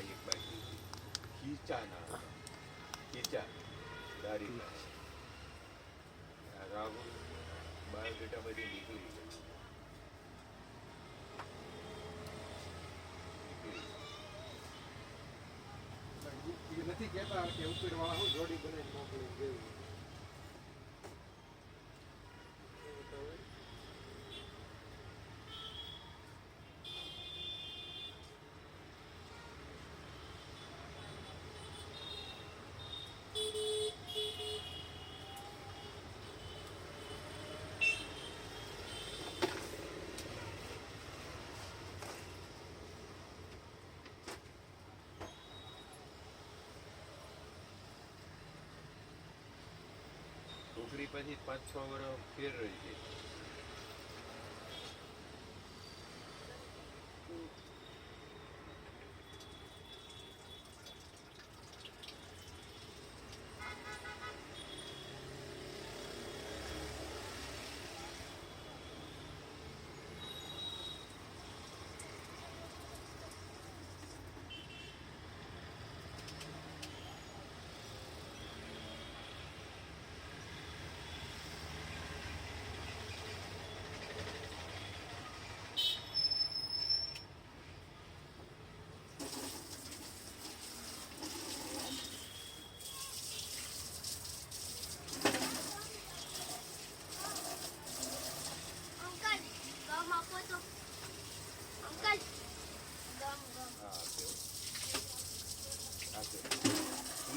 એક બાકી ખીચા ના ખીચા દારી રાહુલ બાયોડેટા બધી નીકળી ગઈ. નથી કહેતા કે ઉપરવાળા હું જોડી બનાવી મોકલી જેવું. છોકરી પછી 5-6 વર્ષ ફેર રહી છે.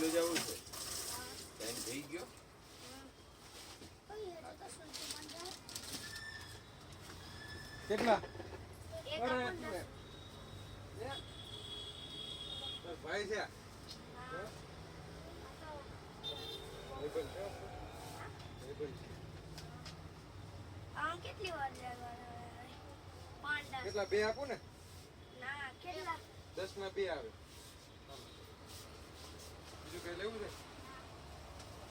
સ્કૂલે જવું છે? ટાઈમ થઈ ગયો? કેટલા ભાઈ છે કેટલી વાર કેટલા બે આપો ને ના કેટલા 10 ના 2 આવે. બીજું કઈ લેવું છે?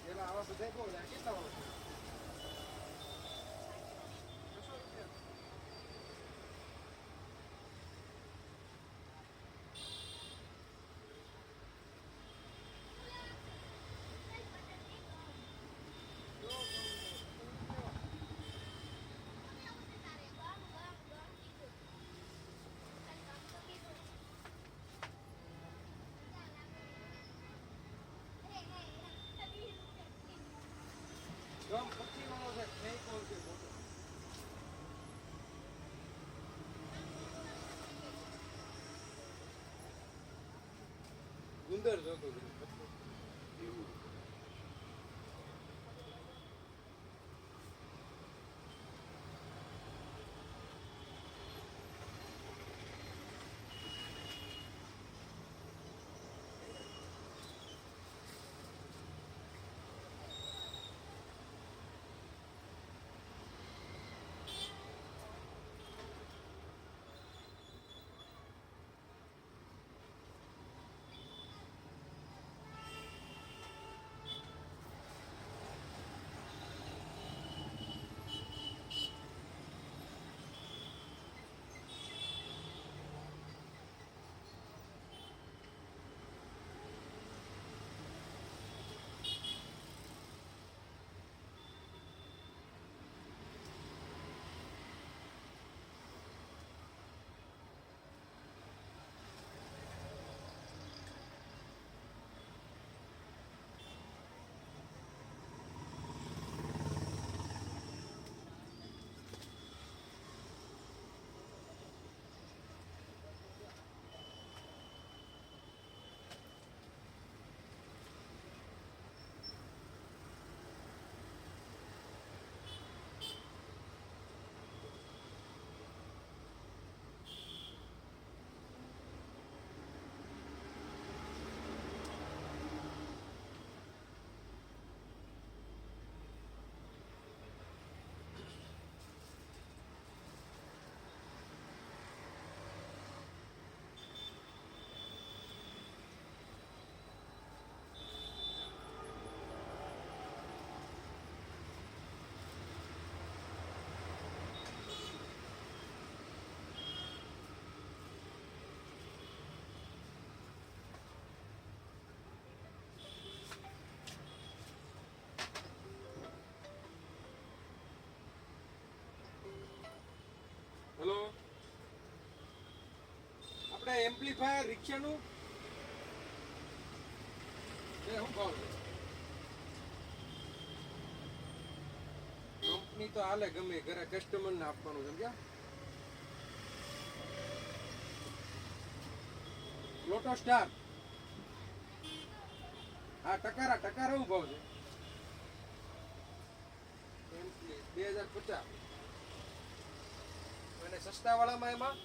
પેલા આવા બધા કહો કેટલા આવે? ગમ પક્ષી વાળો છે નહીં કોલ છે મોટો ગુંદર જોતો એવું આપણે એમ્પ્લીફાયર રિક્ષાનું એ શું ભાવ છે? કંપની તો હાલે ગમે ઘરે કસ્ટમરને આપવાનું સમજ્યા? લોટો સ્ટાર હા ટકારા શું ભાવ છે? 2050 અને સસ્તા વાળામાં એમાં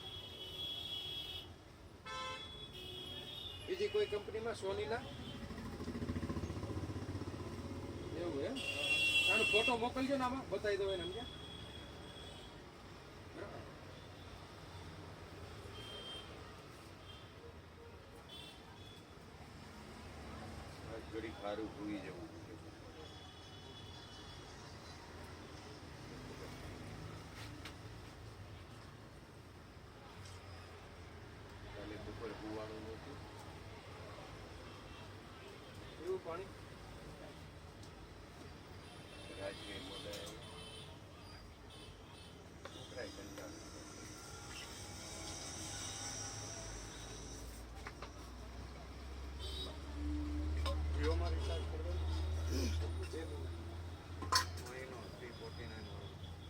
બીજી કોઈ કંપનીમાં સોનીના એવું એમ આનો ફોટો મોકલજો ને આમાં બતાવી દો એને સમજ્યા? આજ ઘડી ખારું ભૂઈ જવું કાલે બપોર ભૂવાનું નહોતું એવું પાણી રાજકીય મોડા છોકરાએ કંટાળો જીઓમાં રિચાર્જ કરવાનું 2 મહિનો 349 વાળો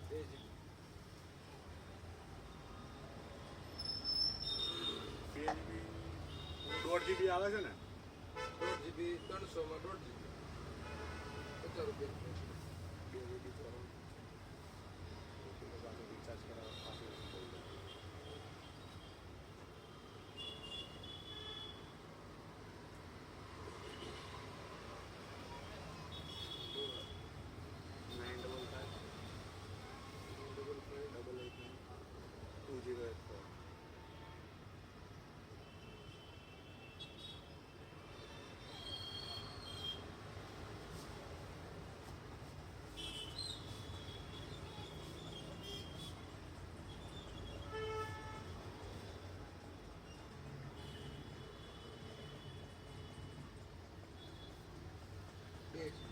2 GB 1.5 GB આવે છે ને 1.5 GB 300 માં 1.5 GB 50 રૂપિયા 2 GB કરવાનું પાછું રિચાર્જ કરાવવા પાછું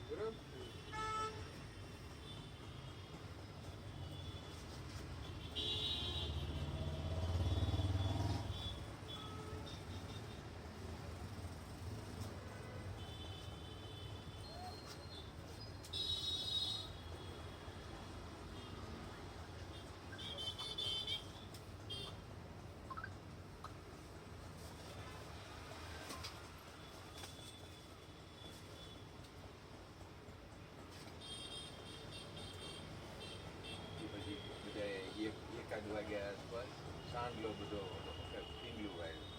બરાબર પછી બધા એકાદ વાગ્યા આસપાસ સાંજલો બધો પીંગલું વાળ્યું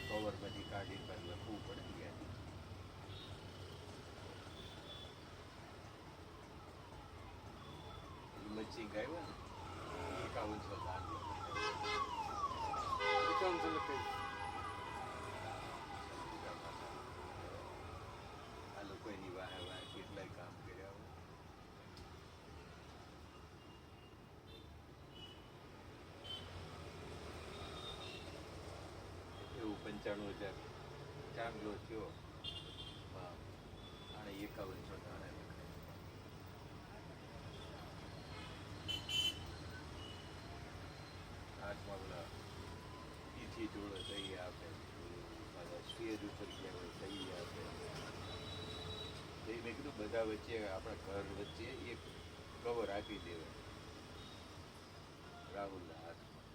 કવર બધી કાઢી પર લખવું પડે ગયા મચ્છી ગાયો ને 5100 દાંડલો 55 લખાય આ લોકો એની વાહે વાહે કેટલાય કામ કર્યા હોય. એવું 95,000 ચાંદલો થયો આને 5100 દાણા લખાય. હાથમાં પેલા પીઠી જોડે સહી આપે પાછા સ્ટેજ ઉપર ગયા હોય સહી આપે એ મેં કીધું બધા વચ્ચે આપણા ઘર વચ્ચે એક કવર આપી દેવાય રાહુલના હાથમાં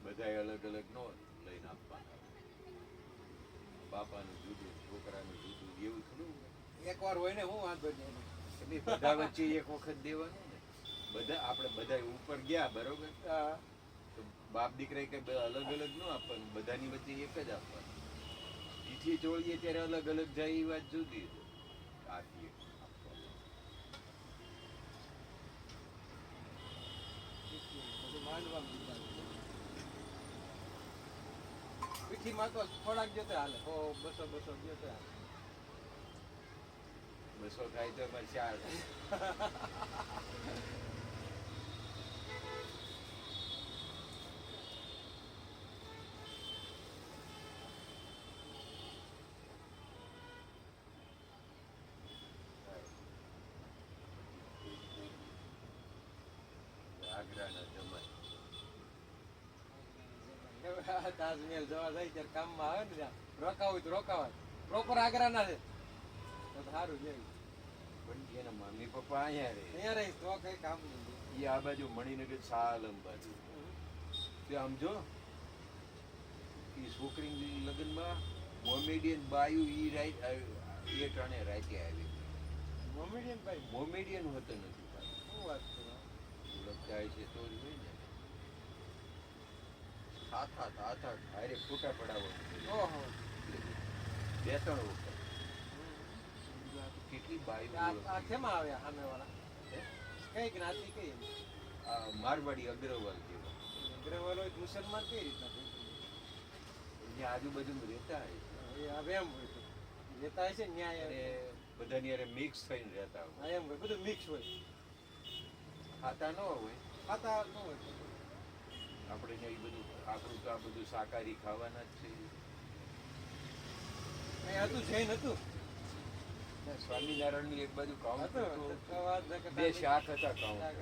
બધાએ અલગ અલગ નો લઈને આપવાના બાપાનું જુદું છોકરાનું જુદું એવું થોડું હોય. એકવાર હોય ને હું વાંધો નહીં એનો. એટલે બધા વચ્ચે એક વખત દેવાનું ને બધા આપણે બધા ઉપર ગયા બરોબર હા તો બાપ દીકરા કે અલગ અલગ ન આપવાનું બધાની વચ્ચે એક જ આપવાનું પીઠી ચોળીએ ત્યારે અલગ અલગ જાય એ વાત જુદી છે. આથી એક આપવાનું. બધું માંડવાનું પીઠીમાં તો થોડાક જતે હાલે 100 200 જતે હાલે 200 થાય તો એમાં 4 50 તાજમહેલ જોવા જાય ત્યારે કામમાં આવે ને ત્યાં રોકાવું તો રોકાવાય. પ્રોપર આગ્રાના છે તો સારું છે. પણ એના મમ્મી પપ્પા અહીંયા રહે. અહીંયા રહીશ તો કઈ કામ નહીં. એ આ બાજુ મણિનગર સાલમ બાજુ. તે આમ જો એ છોકરી લગ્નમાં મોમેડિયન બાયુ ઈ રાઈટ એ ટાણે રાતે આવી. મોમેડિયન ભાઈ મોમેડિયન હોતો નથી પાછો. શું વાત કરો? ઓળખતા છે તો જ હોય ને. હાથ હારે ફૂટા પડાવવાનું. ઓહો બે ત્રણ વખત. કેટલી બાયુ આ કેમાં આવ્યા સામેવાળા? કઈ જ્ઞાતિ કઈ? મારવાડી અગ્રવાલ જેવા. અગ્રવાલ હોય તો મુસલમાન કઈ રીતના થાય? અહીંયા આજુબાજુ રહેતા હોય એ હવે એમ હોય તો લેતા હશે ને ન્યાય અને બધાની હારે મિક્સ થઈને રહેતા હોય. હા એમ હોય બધું મિક્સ હોય. ખાતા ન હોય ખાતા ન હોય તો આપણે ને એ બધું આપણું તો આ બધું શાકાહારી ખાવાના જ છે. કઈ હતું જૈન હતું સ્વામિનારાયણની એક બાજુ કાઉન્ટર હતું તો વાત ન કરતા બે શાક હતા કાઉન્ટર.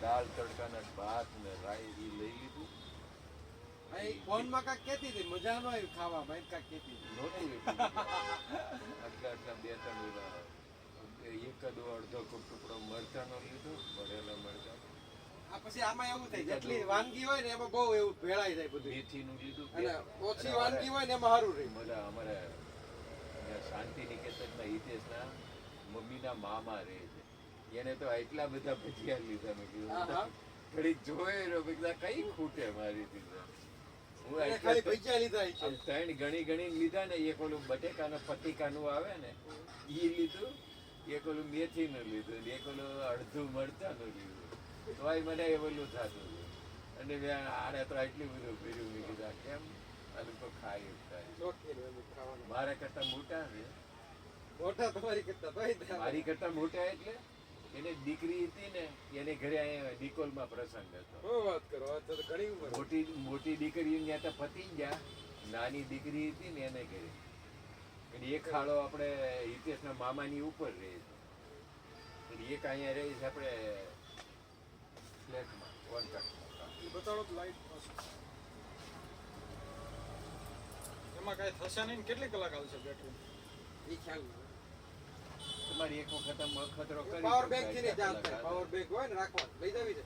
દાળ તડકાના ભાત ને રાઈ ઈ લઈ લીધું. ફોનમાં કાંઈક કહેતી હતી મજા ન આવી ખાવામાં એમ કાંઈક કહેતી હતી. નહોતું એટલું. આટલા બે ત્રણ ઓલા એકાદો અડધો ટુકડો મરચાંનો લીધો, ભરેલા મરચાં. આ પછી આમાં એવું થાય જેટલી વાનગી હોય ને એમાં બહુ એવું ભેળાઈ જાય બધું. મેથીનું લીધું. અને ઓછી વાનગી હોય ને એમાં સારું રહે. બધા અમારે અહીંયા શાંતિ નિકેતનના હિતેશના મમ્મીના મામા રહે છે. એને તો એટલા બધા ભજીયા લીધા. મેં કીધું ઘડીક જોયે રહ્યો, મેં કીધું કઈ ખૂટે મારી દીધા. હું એને ખાલી ભજીયા લીધા છે. આમ ત્રણ ગણી લીધા ને. એક ઓલું બટેકાનું પતિકાનું આવે ને ઈ લીધું, એક ઓલું મેથીનું લીધું ને એક ઓલું અડધું મરચાંનું લીધું. તોય મને એ ઓલું થતું હતું. અને મેં આને તો આટલું બધું કર્યું. મેં કીધું કેમ આ લોકો ખાય શોખીન હોય બધું ખાવાનું. મારા કરતા મોટા છે. મોટા તમારી કરતા તોય થાય. મારી કરતા મોટા એટલે એને દીકરી હતી ને એને ઘરે અહીંયા નિકોલમાં પ્રસંગ હતો. શું વાત કરો? આ તો ઘણી ઉંમર. મોટી દીકરી ત્યાં તો પતી ગયા. નાની દીકરી હતી ને એને ઘરે. અને એક ખાડો આપણે હિતેશના મામાની ઉપર રહે છે. અને એક અહીંયા રહે છે આપણે ફ્લેટમાં કોન્ટ્રાક્ટમાં. બતાડો તો લાઈટ એમાં કાંઈ થશે નહીં ને કેટલી કલાક આવશે બેટરી? ઈ ખ્યાલ નહીં. તમારી એક વખત આમ અખતરો કરી પાવર બેંક થી ને ચાર્જ થાય. પાવર બેંક હોય ને રાખવાનું લઈ જવી છે.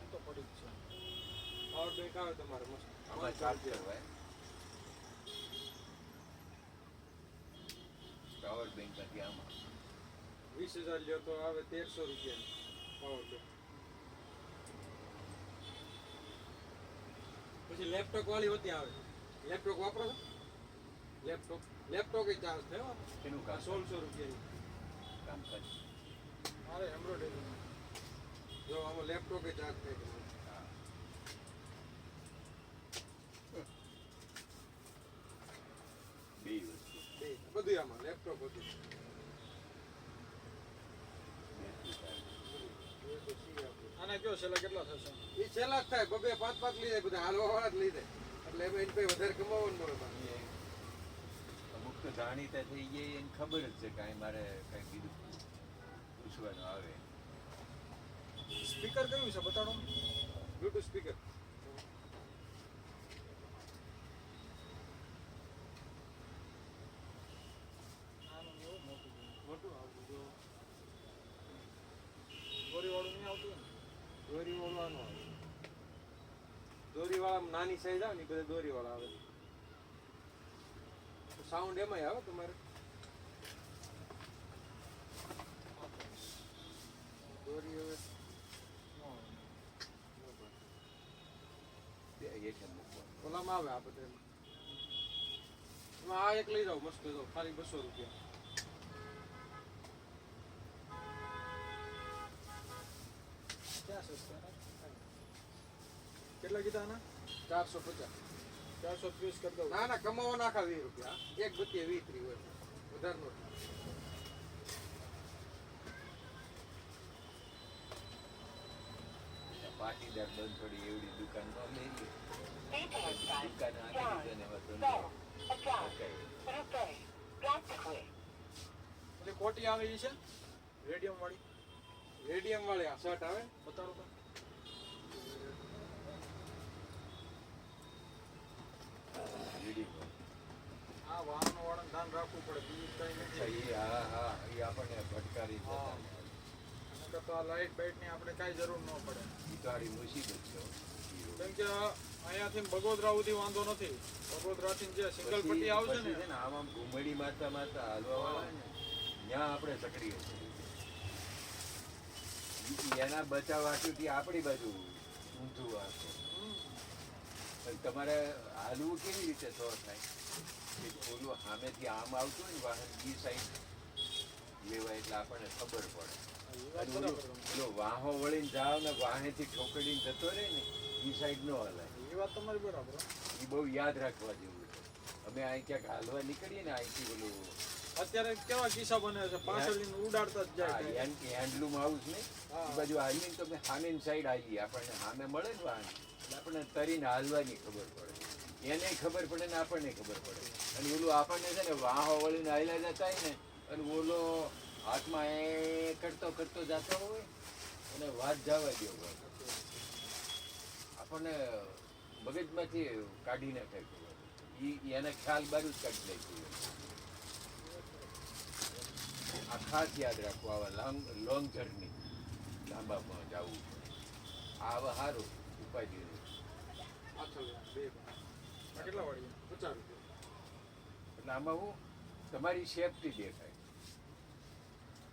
એ તો પડી જ છે. પાવર બેંક આવે તમારે મસ્ત. આમાં ચાર્જ હોય. પાવર બેંક નથી આમાં. 20,000 લ્યો તો આવે 1300 રૂપિયા પાવર બેંક. પછી લેપટોપ વાળી હોતી આવે. લેપટોપ વાપરો છો? લેપટોપ એ ચાર્જ થયો. એનું આ કામ 1600 રૂપિયા. કામ કરે. મારે એમ્બ્રોઇડરી જો આમાં લેપટોપ એ ચાર્જ થાય તમારે. બે વસ્તુ. બે બધું આમાં લેપટોપ બધું. આને કયો છેલ્લા કેટલા થશે? એ છેલ્લા જ થાય. બબે 5 લઈ જાય બધા હાલવા વાળા જ લઈ જાય. એટલે એમાં એને કઈ વધારે કમાવાનું ન હોય પાછું. અમુક તો જાણીતા થઈ જાય એને ખબર જ છે કાંઈ મારે કંઈ કીધું પૂછવાનું આવે. સ્પીકર કયું છે બતાડો. Bluetooth speaker. આનું એવું મોટું છે. મોટું આવતું જો દોરીવાળું નહીં આવતું ને? દોરી વાળવાનું આવે. દોરી વાળા નાની સાઈઝ આવે ને એ બધા દોરી વાળા આવે. સાઉન્ડ એમાંય આવે તમારે. દોરી હવે બે હેઠળ મૂકવાનું. ઓલામાં આવે આ બધા એમાં. એમાં આ એક લઈ જાઓ મસ્ત જો ખાલી 200 રૂપિયા. ક્યાં સસ્તા ને? કેટલા કીધા આના? 450. 430 કરી દઉં. ના ના કમાવા નાખા 20 રૂપિયા. એક બત્તી 20-30 હોય વધારે નો. પાટીદાર બંધ પડી એવડી દુકાન ન લઈ લે. દુકાન આપી દીધો ને એમાં ધંધો રોકાય. એટલે કોટી આવે એ છે રેડિયમ વાળી. રેડિયમ વાળી આ શર્ટ આવે. બતાડો તો. રીડિંગ હોય. આ વાહનો વાળાને ધ્યાન રાખવું પડે બીજું કઈ અચ્છા, નથી. એ હા એ આપણને ભટકારી જતા હા. રહે. નકર તો આ લાઇટ બાઇટની આપણે કાંઈ જરૂર ન પડે. ઈ તો હારી મુસીબત છે હો. કેમ કે અહીંયાથી બગોદરા સુધી વાંધો નથી. બગોદરાથી જે સિંગલ પછી પટ્ટી આવશે પછી ને છે ને આમ આમ ઘુમડી મારતા મારતા હાલવા વાળા ને ત્યાં આપણે સકડીએ છીએ. એના બચાવ હાટુથી આપણી બાજુ ઊંધું વાંચો. પણ તમારે હાલવું કેવી રીતે તો થાય કે ઓલું સામેથી આમ આવતું હોય ને વાહન બી સાઈડ લેવાય એટલે આપણને ખબર પડે. એ વાત અને બરાબર. ઓલો વાહો વળીને જાવ ને વાહેથી ઠોકડીને જતો રહે ને એ સાઈડ ન હલાય. એ વાત તમારી બરાબર હો. એ બહુ યાદ રાખવા જેવું છે. અમે અહીં ક્યાંક હાલવા નીકળીએ ને અહીંથી ઓલું અત્યારે કેવા કિસ્સા બને છે પાછળ ઉડાડતા જ જાય. હેન્ડલૂમ હાઉસ ને હા. એ બાજુ હાલીએ તો અમે સામેની સાઈડ આવીએ આપણને સામે મળે ને વાહન એટલે આપણને તરીને હાલવાની ખબર પડે. એને ખબર પડે ને આપણને ખબર પડે. અને ઓલું આપણને છે ને વાહો વળીને હાલ્યા જતા હોય ને અને ઓલો હાથમાં એ કરતો કરતો જતો હોય અને વાત જવા દો હોય આપણને મગજમાંથી કાઢી નાખે ખબર. એને ખ્યાલ બારું જ કાઢી નાખ્યું હોય. આ ખાસ યાદ રાખવું આવા લોંગ જર્ની લાંબામાં જવું આવા સારું ઉપાય દીધું. પાછળ બે આ કેટલા વાળી 50 રૂપિયા. એટલે આમાં હું તમારી સેફટી દેખાય.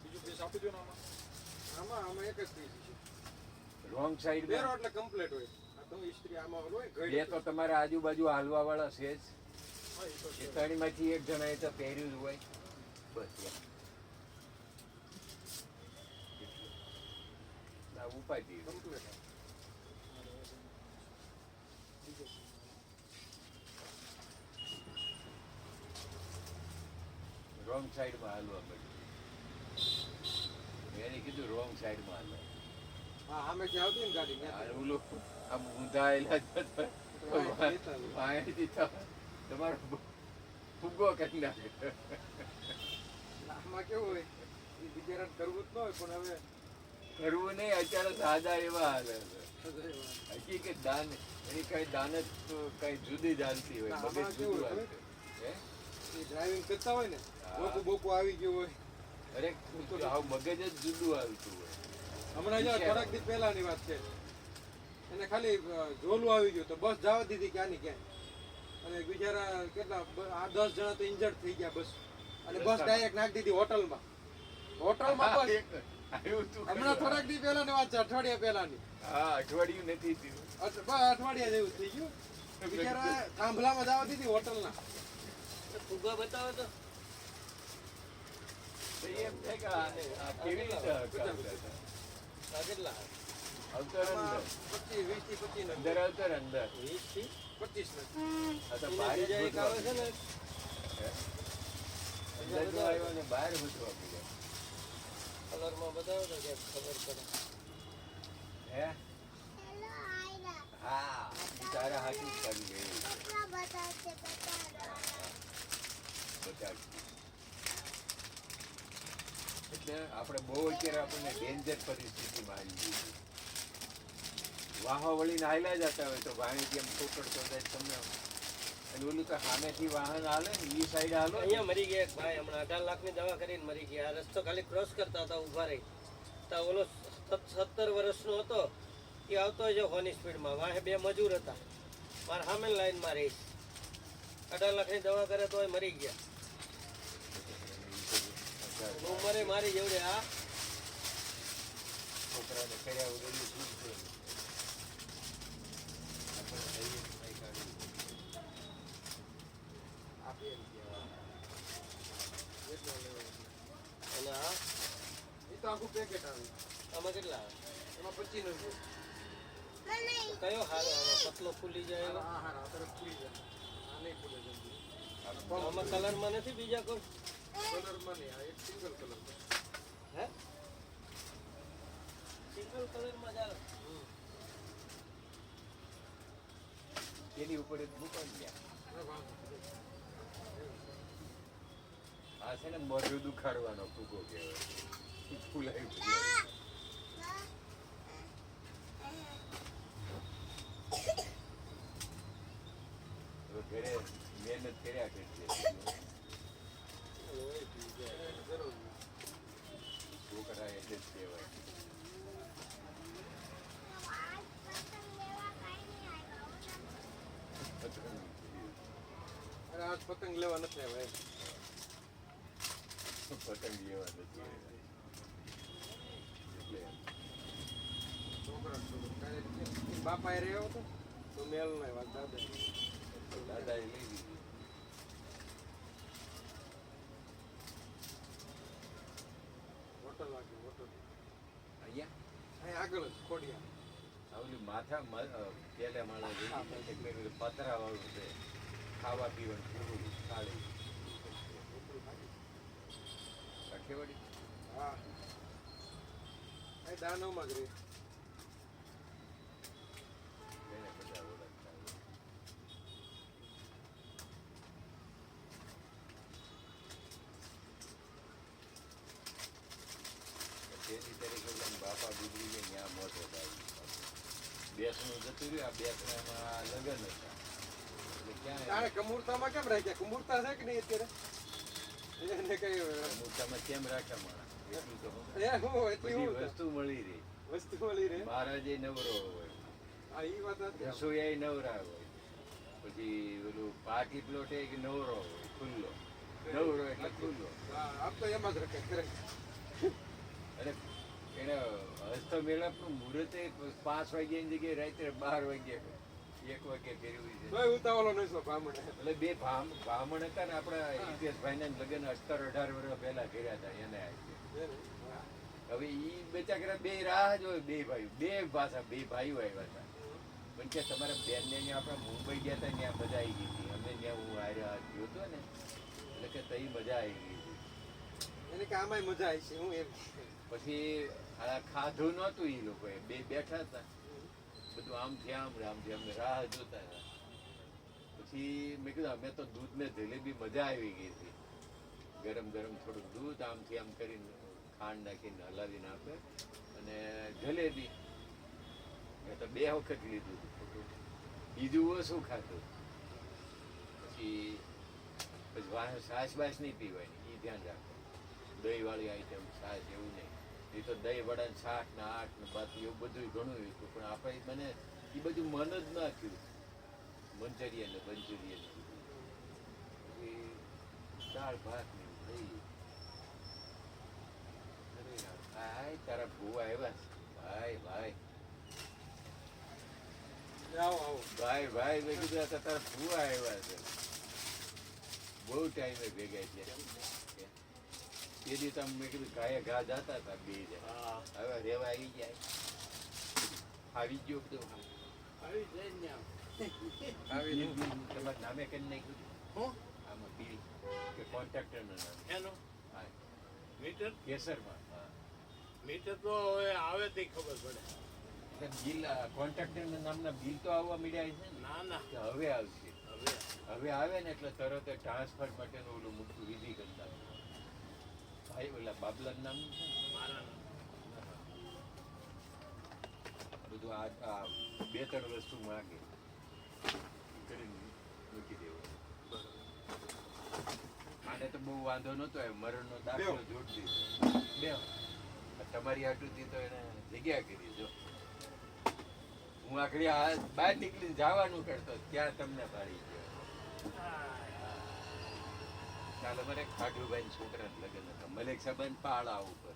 બીજું પીસ આપી દો ને આમાં. આમાં એક જ પીસ છે. રોંગ સાઈડ બેરો એટલે કમ્પ્લીટ હોય. આ તો ઇસ્ત્રી આમાં ઓલો હોય બે ઘડી. તો તમારા આજુબાજુ હાલવા વાળા છે જ. હા, એ તો છે. એ ત્રણમાંથી એક જણાએ તો પહેર્યું જ હોય બસ એમ. આ ઉપાય દીધું. કમ્પ્લીટ. રોંગ સાઈડમાં હાલવા મળ્યું. એને કીધું રોંગ સાઈડમાં હાલવા. હા આમેથી આવતી ને ગાડી આ ત્યાં. ઓલું આમ ઊંધાયેલા જતા વાંહેથી તમારો ફુગ્ગો કરી નાખે. આમાં કેવું હોય એ બિચારા કરવું જ ન હોય પણ હવે કરવું નહીં અત્યારે સાદા એવા હાલે છે. હકીકત દાન એની કઈ દાન જ તો કઈ જુદી જ હાલતી હોય. આમાં મગજ જુદું કેવું હાલતું. હે? એ ડ્રાઇવિંગ કરતા હોય ને હા. બોકુ બોકુ આવી ગયું હોય. અરે તો આવું મગજ જ જુદું હાલતું હોય. હમણાં જો થોડાક દિવસ પહેલાની વાત છે એને ખાલી ઝોલું આવી ગયું તો બસ જવા દીધી ક્યાંની ક્યાંય અને બિચારા કેટલા 10 જણા તો ઇન્જર્ડ થઈ ગયા બસ અને બસ ડાયરેક્ટ નાખી દીધી હોટલમાં બસ આવ્યું તું હમણાં થોડાક દિવસ પહેલાની વાત છે અઠવાડિયા પહેલાની હા અઠવાડિયું નથી થયું. બસ અઠવાડિયા જેવું થઈ ગયું બિચારા થાંભલામાં જવા દીધી હોટલના ફુગ્ગા બતાવો તો તો એમ થાય કે આ કેવી રીતે હકાવતા હતા? આ કેટલા અવતર અંદર 25 20 થી 25 અંદર અવતર અંદર 20 થી 25 આ તો એને બહાર જ બીજા એક આવે છે ને અંદર જો આવ્યો ને બહાર મૂકવા પડ્યો. કલરમાં બતાવો તો ક્યાંક ખબર પડે. હે હેલો આયલા હા ઈ તારા હાથું જ કરી ગયું કેટલા બતાવશે બતાવો બતાવ. એટલે આપણે બહુ અત્યારે આપણને ડેન્જર પરિસ્થિતિમાં આવી ગઈ. વાહો વળીને હાલ્યા જતા હોય તો વાણીથી એમ પકડતો જાય તમને અને ઓલું તો સામેથી વાહન હાલે ને એ સાઈડ હાલો ને. અહીંયા મરી ગયા એક ભાઈ હમણાં 18 લાખની દવા કરીને મરી ગયા. આ રસ્તો ખાલી ક્રોસ કરતા હતા ઊભા રહી તો ઓલો 17 વર્ષનો હતો એ આવતો હોય છે હોની સ્પીડમાં. વાહે બે મજૂર હતા મારા સામે લાઈનમાં રહીશ 18 લાખની દવા કરે તો મરી ગયા. ઉંમરે મારી જેવડે આ છોકરાને કર્યા વગર શું છે? આપણે કહીએ તો કંઈ કાઢવું. આપી એમ કહેવાય. એટલો લેવો અને આ એ તો આખું પેકેટ આવે આમાં કેટલા આવે? એમાં 25 નું છે મને કયો હારો આમાં પતલો ફૂલી જાય એવો? હા હા આ તરફ ખુલી જાય આ નહીં ખુલે જલ્દી આમાં કલરમાં નથી બીજા કોઈ? કલરમાં નહીં આ એક સિંગલ કલર હે સિંગલ કલરમાં ચાલે. એની ઉપર જ મૂકવાની ગયા. આ છે ને મોઢું દુખાડવાનો ફૂગો કહેવાય. ફૂલાય ફૂલાય. હવે ઘરે મેં જ કહેવાય. આજ પતંગ લેવા કાંઈ નહીં આવ્યા પતંગ અરે આજ પતંગ લેવા નથી આવ્યા એમ. પતંગ લેવા નથી આવ્યા. એટલે છોકરા કાલે બાપા એ રહ્યો હતો તો મેલ નહીં વાત દાદા દાદાએ લઈ લીધી. હોટલ વાગી હોટલ અહીંયા અહીં આગળ જ ખોડિયા આવલી માથા પેલા માળા જેવી પતરા વાળું છે. ખાવા પીવાનું પૂરું થાળી કાઠિયાવાડી હા અહીં દાનવમાં જ રહી એને બધા ઓળખતા હોય. તેની તારીખે ઓલા બાપા ગુજરી ગયા ત્યાં મોટો થાય. બેસણું જતું રહ્યું. આ બેસણામાં લગ્ન હતા એટલે ક્યાં આને કમૂરતામાં કેમ રાખ્યા કમૂરતા છે કે નહીં અત્યારે એને કઈ મોટામાં કેમ રાખે માણસ એટલું તો હું. એ હું એટલી બધી હું વસ્તુ મળી રહી. વસ્તુ મળી રહે મહારાજે નવરો હોય, હા ઈ વાત હતી રસોઈયાએ નવરા હોય, પછી ઓલું પાર્ટી પ્લોટ એ નવરો હોય, ખુલ્લો નવરો એટલે ખુલ્લો. હા આપ તો એમ જ રખે કરે અને એને હસ્તમેળાપનું મુહૂર્તે 5 વાગ્યાની જગ્યાએ રાત્રે 12 વાગ્યા 1 વાગ્યા કર્યું છે. તોય ઉતાવળો નસો ભામણે એટલે બે બ્રાહ્મણ હતા ને આપણા હિતેશભાઈના લગ્ન 17-18 વર્ષ પહેલા કર્યા હતા એને આવી. હવે ઈ બેચા કર્યા બે રાહ જોય. બે ભાષા બે ભાઈઓ આવ્યા હતા. પણ કે તમારા બેનને ત્યાં આપણે મુંબઈ ગયા હતા ત્યાં મજા આવી ગઈ હતી. અમે ત્યાં હું ગયો હતો ને એટલે કે તઈ મજા આવી ગઈ હતી. એને કે આમાંય મજા આવી છે હું એમ પછી આ ખાધું નહોતું એ લોકોએ. બે બેઠા હતા બધું આમથી આમ અમે રાહ જોતા હતા. પછી મેં કીધું અમે તો દૂધ ને જલેબી મજા આવી ગઈ હતી. ગરમ ગરમ થોડુંક દૂધ આમથી આમ કરીને ખાંડ નાખીને હલાવીને આપે અને જલેબી. મેં તો 2 વખત લીધું હતું. બીજું ઓછું ખાધું. પછી છાશ બાશ નહીં પીવાની એ ધ્યાન રાખો. દહીં વાળી આઈટમ છાશ એવું નહીં. એ તો દહીં વડા ને શાક ને આટ ને બાકી એવું બધું ઘણું હતું. પણ આપણે મને એ બધું મન જ ના થયું. મંચુરિયન ને પછી દાળ ભાત ને એવું થઈ ગયું. ભાઈ તારા ભૂવા આવ્યા છે. ભાઈ આવો આવો ભાઈ મેં કીધું આ તો તારા ભૂવા આવ્યા છે. બહુ ટાઈમે ભેગા છે. તે દિવસ આમ મેં કીધું ગાયે ઘા જતા હતા બે જણા. હવે રેવા આવી જાય. આવી ગયો બધું. આવી તમારા નામે કરી નાખ્યું આમાં બિલ કે કોન્ટ્રાક્ટરનું નામ એનું હા મીટર કેસરમાં. હા મીટર તો હવે આવે તે ખબર પડે. એટલે બિલ કોન્ટ્રાક્ટરના નામના બિલ તો આવવા મળ્યા છે ને. ના ના કે હવે આવશે. હવે હવે આવે ને એટલે તરત ટ્રાન્સફર માટેનું ઓલું મોટું વિધિ કરતા ભાઈ ઓલા બાબલાનું નામ છે ને? મારા બધું આ 2-3 વસ્તુ માંગે કરીને મૂકી દેવું. આને તો બહુ વાંધો નહોતો આવ્યો. મરણનો દાખલો જોડી દીધો. તમારી હાટુથી તો એને જગ્યા કરી. જો હું આખરી બહાર નીકળીને જવાનું કરતો ત્યાં તમને પાડી ગયો. ચાલો મારે ખાટુભાઈ છોકરાના લગ્ન હતા મલેક સાહેબ પાળા ઉપર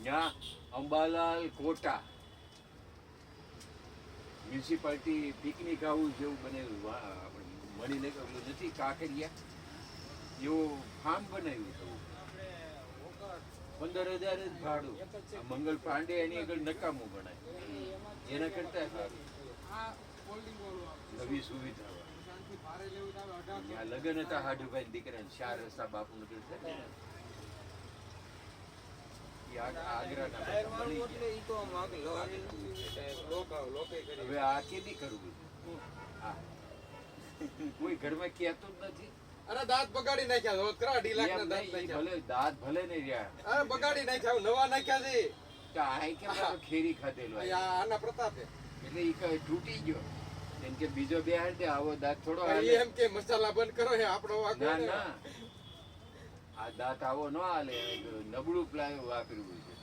ત્યાં Ambalal Kota municipality picnic house જેવું બનેલું. મણીને ઓલું નથી કાંકરિયા એવું ફાર્મ બનાવ્યું હતું. 15,000 જ ભાડું. આ મંગલ પાંડે એની આગળ નકામું ગણાય. એના કરતા સારું. નવી સુવિધાઓ. ત્યાં લગ્ન હતા હાડુભાઈ દીકરા 4 રસ્તા બાપુનું ઘર છે ને એ આગ્રાના બધા મળી ગયા. હવે આ કેદી કરવું? આ કોઈ ઘરમાં કહેતું જ નથી. અરે દાંત બગાડી નાખ્યા હોત કરા 2 લાખ ના દાંત એમ નહીં, નાખ્યા ભલે દાંત ભલે નહીં રહ્યા. અરે બગાડી નાખ્યા નવા નાખ્યા છે તો આ કેમ આ ખેરી ખાધેલો હોય? આના પ્રતાપે એટલે ઈ કઈ તૂટી ગયો. એમ કે બીજો બેહાડ દે આવો દાંત થોડો એ હાલે. એમ કે મસાલા બંધ કરો હે આપણો વાંકો ના ને. ના આ દાંત આવો ન હાલે. નબળું પ્લાય વાપર્યું છે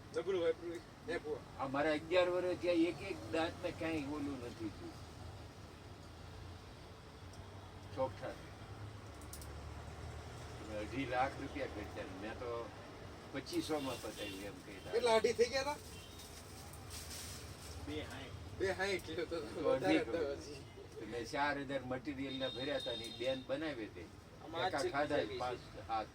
તો ડબલું વાપર્યું એ પૂરો. આ મારા 11 વર્ષ ત્યાં એક દાંતને ક્યાંય ઓલું નથી થયું. ચોખ્ખા. તમે 2.5 લાખ રૂપિયા ખર્ચ્યા. મેં તો 2500 માં પતાવ્યું એમ કહેતા. કેટલા અઢી થઈ ગયા હતા? બે હાય. 260 લ્યો તો તો વધારે અઢી તો કરોડ. હજી. તો મેં 4000 મટીરિયલ ના ભર્યા હતા ને ઈ બેન બનાવી હતી. આમાં એકા આજ ખાધા શીખી 5 હાથ.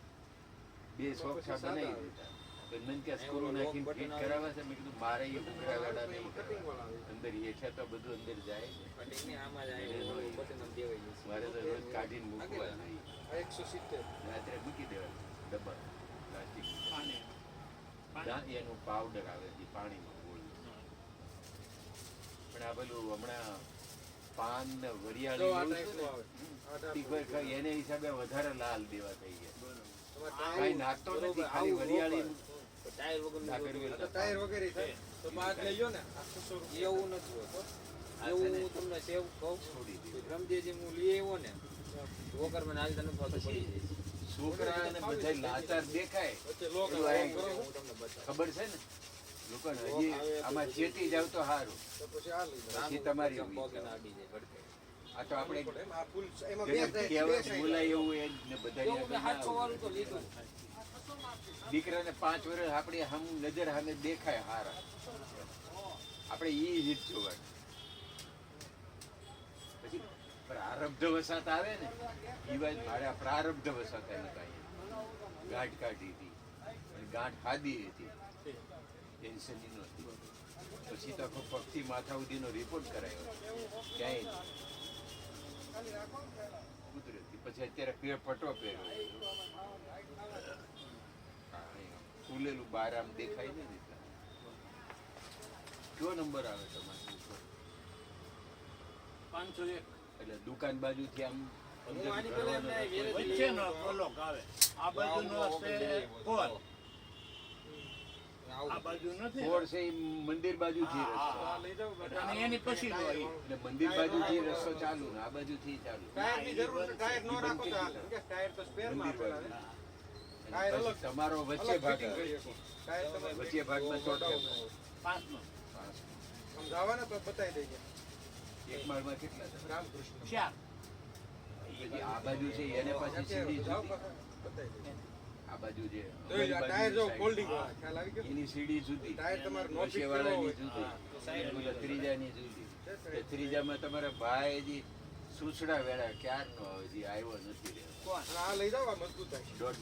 2 સોફા બનાવી દીધા. તો મને કે સ્ક્રૂ નાખીને ફિટ કરાવવા છે. મેં કીધું મારે એ ઉઘરા વાળા નહીં કટિંગ કરવા. વાળા આવે. અંદર હેઠા તો બધું અંદર જાય છે. મારે તો રોજ કાઢીને મૂકવા જોઈએ. આ 170. રાત્રે મૂકી દેવાનું ડબ્બા પ્લાસ્ટિક પાણી. એનું પાવડર આવે છે પાણીમાં ગોળું. પણ આ પેલું હમણાં પાન ને જો વરિયાળી આ એવું છે ટાઈપનું ને, આવે. આ ઈ ટાઈપનું. કોઈ એને હિસાબે વધારે લાલ દેવા થઈ ગયા. તમારે કાંઈ નાખતો નથી, ખાલી વરિયાળી ટાયર વગર ના કરવી આ તો ટાયર વગેરે થાય તો બાદ લઈ લો ને 800 રૂપિયા. એવું નથી હોતું. એવું હું તમને સેવ કહું છોડી દે. બ્રહ્મદેવજી હું લઈ આવ્યો ને વોકર મને હાલ તને ફોટો પડી જાય. છોકરાને બધા લાચાર દેખાય વચ્ચે લોક પેલું આવે આ કરો. હું તમને બતાવું. ખબર છે ને લોકોને હજી આમાં ચેતી જાવ તો સારું. તો પછી આ લઈ લો. પછી તમારી ચંપો ઉંમર. કે ના અડી જાય, ભડકે. આ તો આપણે એમ આ ફૂલ એમાં બે જેને થાય, બે કહેવત થાય. બોલાય એવું એ જ ને બધાની એવું મેં આગળ ના 700 વાળું તો આવડે. લીધું. દીકરાને 5 વર્ષ આપણી હમ નજર સામે દેખાય હારા. આપણે ઈ રીત જોવાની. પછી પ્રારબ્ધ વસાત આવે ને ઈ વાત મારે આ પ્રારબ્ધ વસાત એને કાંઈ ગાંઠ કાઢી હતી અને ગાંઠ ખાધી હતી ટેન્શન ઈ નહોતી. પછી તો આખો પગથી માથા સુધીનો રિપોર્ટ કરાયો ક્યાંય નહીં. કુદરતી. પછી અત્યારે પટો પહેર્યો. ફૂલેલું બાર આમ દેખાય ને રીતના. કયો નંબર આવે તમારે ઉપર? 501. એટલે દુકાન બાજુથી આમ અંદર હું આની પહેલા ઘરવાનો એમને રસ્તો વેરે છે. વચ્ચેનો પલોક આવે. આ બાજુનો છે કોર. આ બાજુ નથી. ફોર છે ઈ મંદિર બાજુથી રસ્તો. આ લઈ જાઓ બધા. અને એની પછી લો ઈ. એટલે મંદિર બાજુથી રસ્તો ચાલુ ને આ બાજુથી ચાલુ. ટાયરની જરૂર છે, ટાયર ન રાખો તો હાલે. કેમ કે ટાયર તો સ્પેર માં મંદિર આપેલા છે. બાજુ. ટાયર અને અલગ. પછી તમારો વચ્ચે અલગ ભાગ ફિટિંગ આવે. કરી શકો. ટાયર તમારે વચ્ચે ભાગમાં ચોટકે. 5નો. આમ જાવા ને તો બતાવી દઈએ. એક માળમાં કેટલા છે? રામકૃષ્ણ. 4. પછી આ બાજુ છે એને પાછી સીડી જાઓ જુદી. પાછા બતાવી દઈએ. આ બાજુ જે જોઈ લો, આ ટાયર જો ફોલ્ડિંગ વાળા ખ્યાલ આવી ગયો? એની સીડી જુદી. ટાયર તમારે નો ફિટ વચ્ચેવાળાની કરવો હોય. જુદી. ઓલા ત્રીજાની જુદી. તે ત્રીજામાં તમારા ભાઈ હજી સૂસડા વેળા ક્યારનો હજી આવ્યો નથી રહ્યો. અને આ લઈ જાઓ, આ મજબૂત થાય. દોઢ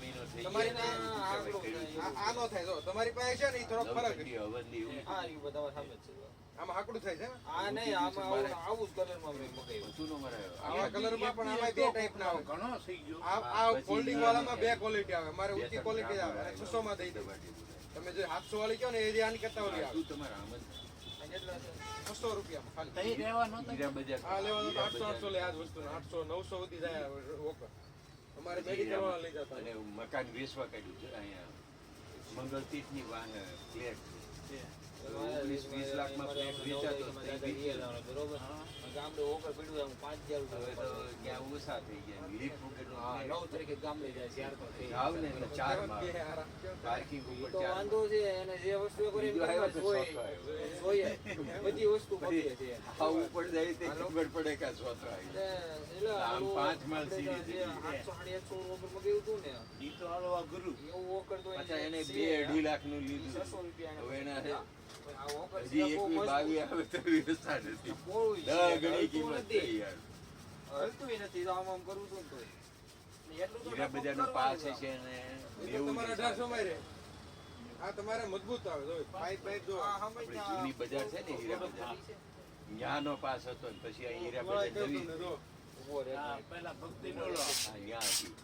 મહિનો થઈ તમારી ગયો. પાસે આ નો થાય જો તમારી પાસે છે ને એ થોડોક ફરક છે. હવનની એવું હા એ બધા સામે જ છે. આમાં હાકડું થાય છે ને આ નહીં આમાં આવું જ કલરમાં મેં મગાવ્યું. હતું નો મરાયો. આવા કલરમાં પણ આમાં બે ટાઈપના આવે. ઘણો થઈ ગયો. આ ફોલ્ડિંગ વાળામાં બે ક્વોલિટી આવે. મારે ઊંચી ક્વોલિટી આવે અને 600 માં દઈ દઉં. તમે જે 700 વાળી કહો ને એ જે આની કરતા ઓલી આવે. શું તમારા આમંત્રણ? કેટલા છે? 600 રૂપિયામાં ખાલી. તઈ રહેવા નહોતા. હીરા બજાર. આ લેવાનું તો હીરા 800 800 લે આ જ વસ્તુ 800 900 સુધી જાય ઓકે. અમારે મેડિકલ વાળા લઈ જતા. અને મકાન વેચવા કાઢ્યું છે અહીંયા મંગળતીર્થની વાન ફ્લેટ છે. 19-20 લાખમાં ફ્લેટ વેચાતો હતો. એ વેચી નાખ્યો. બરોબર. ગામડે ઓકર પડ્યું એમ 5000 હવે તો ત્યાં ઓછા થઈ ગયા. લીફ વગરનો હા ફ્લેટ. 9 તારીખે ગામડે જાય ત્યાર તો થઈ. જાવ ને એટલે 4 માં બે હારા. પાર્કિંગ ઈ ઉપર તો 4 વાંધો છે એને જે વસ્તુ એ કરીને બીજો આવ્યો તો જોઈએ. સોફા આવ્યો. જોઈએ. બધી વસ્તુ મળી છે. આ ઉપર જાય તે ખબર પડે કે આ સોતો આવ્યો. એટલે આમ આનું 5 માળ આપણે સીડી જે દીધી. 800 850 ઓકર મગાવ્યું હતું ને ઈ તો હળવા ગુરુ. એવું ઓકર તો પાછા એને છે. 2-2.5 લાખનું લીધું. 600 રૂપિયા હવે એના આ ઓકર હજી બહુ 21-22 મજબૂત. આવે તો વ્યવસ્થા નથી. બહુ છે. 10 ગણી હલતું કિંમત નથી. થઈ યાર. હલતુંય નથી તો આમ આમ કરું છું ને તોય. એટલું તો હીરા ડખો બજારનો કરવાનું પાસ જ. છે ને એ તો 90 તમારે 1800 માં રહે. આ તમારે મજબૂત આવે જો પાઇપ પાઇપ જો આ આપણી સમજ્યા. જૂની બજાર છે ને હીરા બજાર ન્યાનો પાસ હતો ને પછી આ હીરા વળાઈ બજાર ગયું નવી તમને જો. ઊભો રહે. આ પેલા ભક્તિ ડોલો. આ ન્યા હતી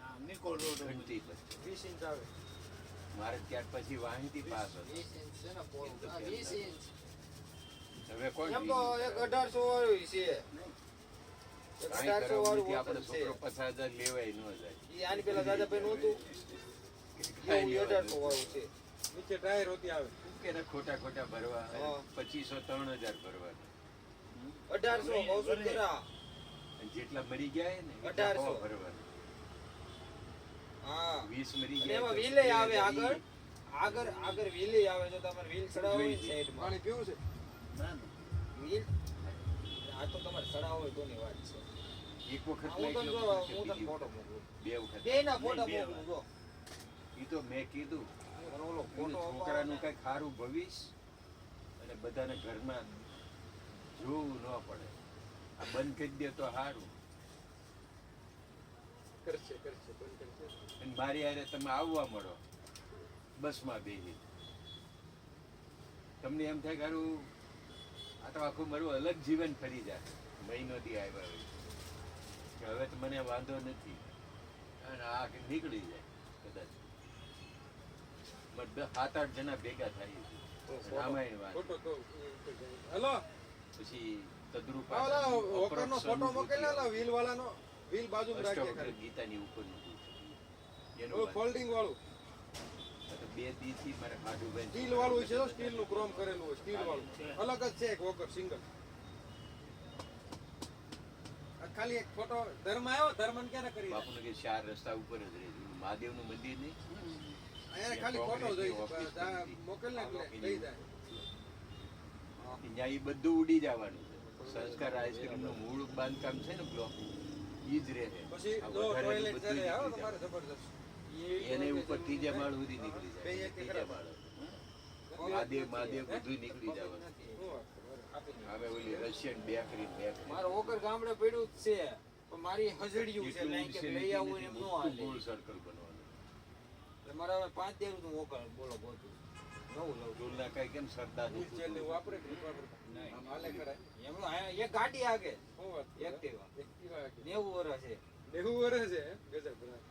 આ નિકોલ રોડ. ઘંટી પછી 20 ઇંચ આવે. મારે ત્યાર પછી વાહીથી પાસ હતો 20 ઇંચ છે ને પોળ. આ 20 ઇંચ. હવે કોણ એમ તો એક 1800 વાળું છે. એક કાંઈ 1800 કરાવવું વાળું નથી, વોકર આપણો છે. છોકરો 50,000 લેવાય ન જાય. ઈ આની પેલા દાદાભાઈ નું હતું. કાંઈ એવું લેવાનું 1800 વાળું છે. નીચે ટાયર હોતી આવે. કે એને ખોટા ભરવા હા. 2500-3000 ભરવાના 1800 કહું છું ખરા. અને જેટલા મરી ગયા હે ને એટલા 1800. 100 ભરવાના હા. 20 મરી અને ગયા એમાં તો વિલે બે આવે હજાર આગળ. ઈ. આગળ વ્હીલ આવે છે, તમારે વ્હીલ ચડાવવો હોય ને સાઈડમાં. પાણી પીવું છે ના ના. વ્હીલ આ તો તમારે ચડાવવો હોય તોની વાત છે. એક વખત હું તને લાગ્યો જો પછી હું તને બીજી ફોટો વખત. મોકલું. બે વખત બેયના ફોટા નહીં, બે મોકલું વાર. જો. ઈ તો મેં કીધું અને ઓલો પેલું ફોટો છોકરાનું કઈ સારું ભવિષ્ય અને બધાને ઘરમાં જોવું ન પડે. આ બંધ કરી દે તો સારું. કરશે બંધ કરશે અને મારી હારે તમે આવવા મળો બસમાં બેસી, તમને એમ થાય કે હારું આ તો આખું મારું અલગ જીવન ફરી જાય. મહિનોથી આવ્યા હોય કે હવે તો મને વાંધો નથી અને આ કે નીકળી જાય કદાચ. 7-8 જણા ભેગા થાય રામાયણ વાત. ફોટો તો હેલો પછી તદ્રુપ ઓલા વોકરનો ફોટો મોકલેલા વ્હીલ વાળાનો વ્હીલ બાજુમાં રાખીએ અષ્ટવક્ર ખાલી ગીતાની ઉપરનું પૂછ્યું. એનું ઓલું વાત. ફોલ્ડિંગ વાળું આ તો 2 દીથી મારે ખાધું સ્ટીલ વાળું છે સ્ટીલ નું ક્રોમ કરેલું હોય સ્ટીલ વાળું અલગ જ છે એક વોકર સિંગલ. ખાલી એક ફોટો ધર્મ આવ્યો ધર્મન ક્યારે કરી બાપુને કે 4 રસ્તા ઉપર જ રહે. મહાદેવનું મંદિર નહીં, અહીંયા ખાલી ફોટો જોઈ મોકલ ને એટલે થઈ જાય. ત્યાં એ બધું ઉડી જવાનું છે. સંસ્કાર આઈસ્ક્રીમ નું મૂળ બાંધકામ છે ને બ્લોક ઈ જ રહે. પછી આ જો વધારેનું ટોયલેટ બધું ચાલે આવો નીકળી તમારે જાય. જબરદસ્ત એને ઉપર 3જા માળ સુધી નીકળી બે જાય. એક એક 3જા માળ. મહાદેવ બધું નીકળી જવાનું. શું વાત છે? આપી દે. હવે ઓલી રશિયન બેકરી મારો વોકર ગામડે પડ્યું જ છે પણ મારી હજડિયું છે લાઈન કે લઈ આવું એમ નો હાલે. ગોળ સર્કલ બનવાનું. એટલે મારે હવે 5 દેરું નું વોકર બોલો ગોતું નવું લઉં છું. ગોળના કઈ કેમ સરદાર વ્હીલ ચેર ને એવું વાપરે કે નથી વાપરતા? નહીં. આમ હાલે ખરા? એમનું આ એક ગાડી આગે શું વાત છે? એક્ટિવા એક્ટિવા આખી. 90 વર્ષ છે 90 વર્ષ છે એમ? ગજબ બરાબર.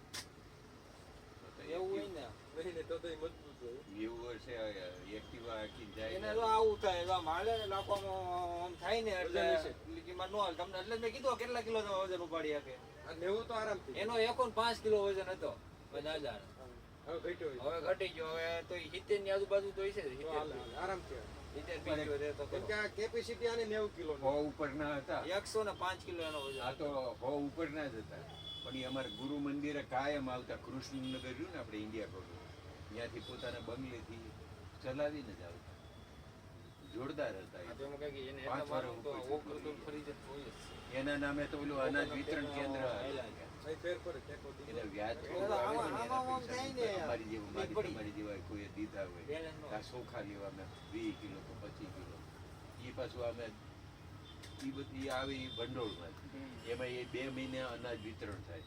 એવું હોય ને નહીં ને તો તો ઈ મજબૂત હોય. 90 વર્ષે એક્ટિવા હાંકીને જાય. એને તો આવું થાય તો આમ હાલે ને લાખોમાં આમ થાય ને એટલે વજન હશે. એટલે કે મારે નો હાલે. તમને એટલે જ મેં કીધું કેટલા કિલો તમે વજન ઉપાડી શકે. આ 90 તો આરામથી. એનો 5 કિલો વજન હતો બધા હજાર. હવે ઘટ્યો હોય. હવે ઘટી ગયો હવે તો 70 ની આજુબાજુ તો હશે તો હાલે, હાલે. આરામથી હાલે. 70 75 તો કેમ કે આ કેપેસિટી આની 90 કિલો હો ઉપરના હતા. 105 કિલો એનો વજન આ તો હો ઉપરના જ હતા. પણ એ અમારા ગુરુ મંદિરે કાયમ આવતા. કૃષ્ણનગર રહ્યું ને આપણે ઇન્ડિયા કોડ, ત્યાંથી પોતાના બંગલેથી ચલાવીને જ આવતા. જોરદાર હતા આ એ. તો એમ કહે કે એને 5 એટલા મારું તો વર્ષ વોકર તો ફરી જ હોય જ. એના નામે તો ઓલું અનાજ વિતરણ કેન્દ્ર અહીં ફેર પડે ટેકો દીધો. એને વ્યાજ એટલે આમાં- આમાં આમ થાય ને, અમારી જેવું એક પડી. તમારી જેવા કોઈએ દીધા હોય. Balance નો. આ ચોખા લેવા અમે 20 કિલો કે 25 કિલો એ પાછું અમે એ બધી આવી ભંડોળમાં એમાં એ 2 મહિને અનાજ વિતરણ થાય.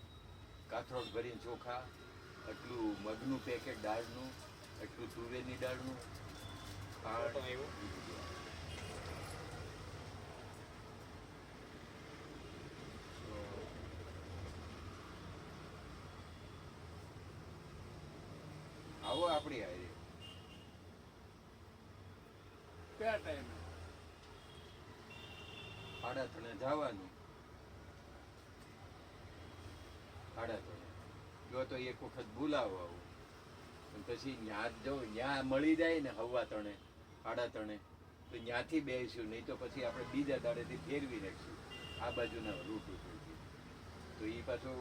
કાથરોડ ભરીને ચોખા, એટલું મગનું પેકેટ દાળનું, એટલું તુવેરની દાળનું, ખાંડ. ફોટો આવ્યો. આવો આપણી હારે. કયા ટાઈમે? 3:30 જવાનું. 3:30 જો તો એક વખત બોલાવો આવું. અને પછી ત્યાં જો ત્યાં મળી જાય ને 3:15 3:30 તો ત્યાંથી બેસીશું. નહીં તો પછી આપણે બીજા દાડેથી ફેરવી નાખીશું આ બાજુના રૂટ ઉપરથી. તો એ પાછું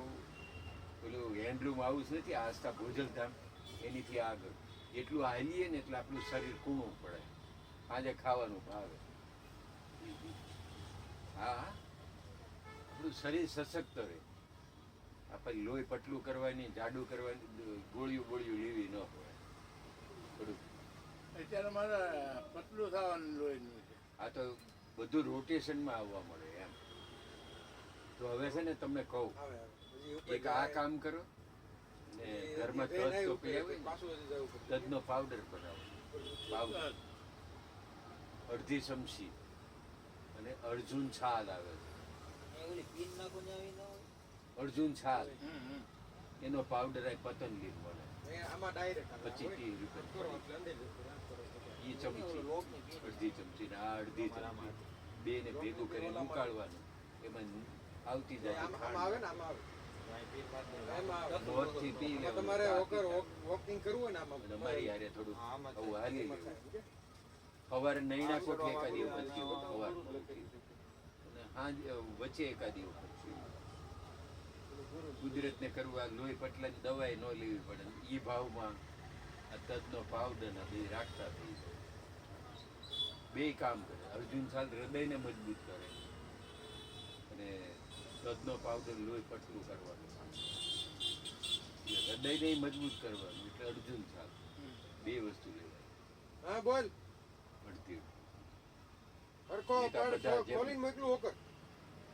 પેલું હેન્ડલૂમ હાઉસ નથી આસ્થા ભોજલધામ, એનીથી આગળ એટલું હાલીએ ને એટલે આપણું શરીર કૂણું પડે. આજે ખાવાનું ભાવે. હા, આપણું શરીર સશક્ત રહે. આપણે લોહી પતલું કરવાની, જાડું કરવાની ગોળીઓ લેવી ન હોય. થોડુંક અત્યારે મારે પતલું થવાનું લોહીનું છે. આ તો બધું રોટેશનમાં આવવા મળે એમ. તો હવે છે ને તમને કહું, આવે, આવે. પછી ઉપર એક આ કામ કરો ને ઘરમાં એ નહીં તજ તો ઉપર, પીવે ને, પાછું હજી જવું પડે. તજનો પાવડર બનાવો. પાવડર અડધી ચમચી અને અર્જુન છાલ આવે છે. એ ઓલી પિન નાખો ને આવી ન હોય. અર્જુન છાલ હમ. એનો પાવડર આ પતંગી મળે. એ આમાં ડાયરેક્ટ આવે. 25-30 રૂપિયા કરો એટલે અંદર જતું રહે, કરો એટલે. ઈ ચમચી લોકની પિન. અડધી ચમચી ને આ અડધી ચમચી બેને ભેગું કરીને ઉકાળવાનું. એમાં આવતી જાય આમ આમ આવે ને આમ આવે. પિન મારી દે. એમાં આવે. દોઢથી પી આમાં લેવાનું. તમારે વોકિંગ કરવું હોય ને આમાં અને અમારી હારે થોડુંક હા, આમાં આવું હાલી એમાં લેવું. થાય, સવારે નહીં નાખો આ એકાદી આ વખત પીવો, આ સવાર આ અને સાંજ વચ્ચે એકાદી વખત પીવો. કુદરતને કરવું, આ લોહી પટલાની દવાઈ ન લેવી પડે. ઈ ભાવમાં આ તજનો પાવડર ને બે રાખતા થઈ જાય. બે કામ કરે. અર્જુન છાલ હૃદયને મજબૂત કરે અને તજનો પાવડર લોહી પતલું કરવાનું. હૃદયને મજબૂત કરવાનું એટલે અર્જુન છાલ. બે વસ્તુ લેવાય. હા બોલ પડતી હરખો એ તો પડ બધા જેમ- ખોલીને મોકલું હોકર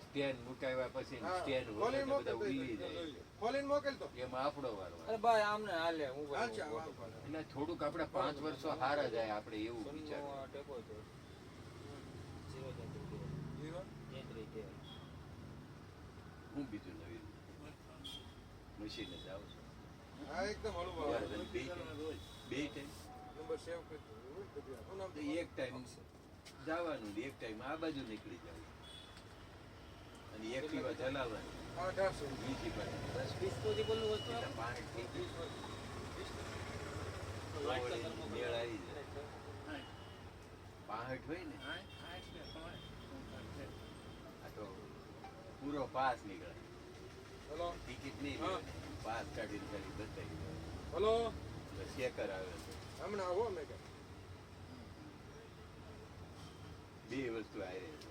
સ્ટેન્ડ મુકાવ્યા પછી હા, સ્ટેન્ડ ખોલીને બધા મોકલ ઉલી જાય. ખોલીને મોકલ તો એમાં આપણો વારો આવે. અરે ભાઈ આમને હાલે હું હાલ છે, હાલ. એટલે થોડુંક આપણે 5 વર્ષો હારા જાય આપણે એવું વિચાર. ટેકો છે જીરો જેન્દ્રી કે હું બીજું નવીન મશીન જ આવું છું. હા એકદમ હળવું યાર, આવે. બે ટાઈમ નંબર સેવ કરી દીધો. શું નામ તો એક ટાઈમ જવાનું ને એક ટાઈમ આ બાજુ નીકળી જવું અને એક્ટિવા ચલાવવાની 1800 બીજી બાજુ ડિસ્પોઝેબલ નું વસ્તુ એટલે 5 થઈ ગયું. તો વળી મેળ આવી જાય. 65 હોય ને આ તો પૂરો પાસ નીકળે. હલો ટિકિટ નહીં હા. લેવાની. પાસ કાઢીને ખાલી બતાવી હલો તો ચેકર આવે છે. હમણાં આવો મેં કે બે વસ્તુ આવી છે.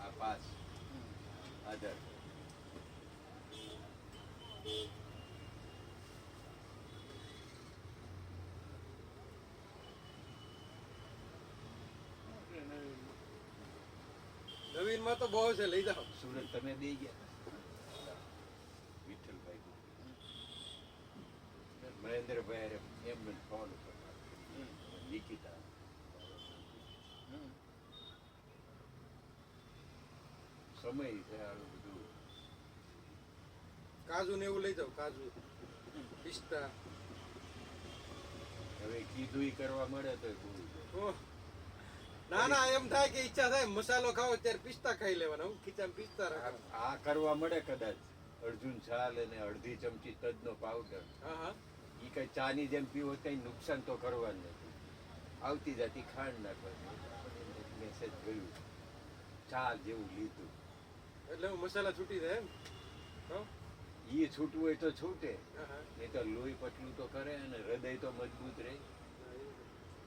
આ પાસ આધાર નવીન માં તો બહુ છે લઈ જાઓ સુરત તમે બે ગયા વિઠ્ઠલભાઈ મહેન્દ્રભાઈ અરે એમ મને ફોન ઉપર નિકિતા સમય છે આનું બધું. કાજુ ને એવું લઈ જાઓ કાજુ પિસ્તા હવે કીધું ઈ કરવા મળે તો પૂરું છે. ઓહ. ના ના એમ થાય કે ઈચ્છા થાય મસાલો ખાવો ત્યારે પિસ્તા ખાઈ લેવાના હું ખીચામાં પિસ્તા રાખવાના આ કરવા મળે કદાચ અર્જુન છાલ અને અડધી ચમચી તજનો પાવડર હા હા ઈ કઈ ચાની જેમ પીવો કઈ નુકસાન તો કરવાનું નથી. આવતી જાતી ખાંડ નાખવાની મેસેજ ગયું ચા જેવું લીધું એટલે હું મસાલા છૂટી જાય એમ હો? ઈ છૂટવું હોય તો છૂટે હા હા નહીં તો લોહી પતલું તો કરે અને હૃદય તો મજબૂત રહે.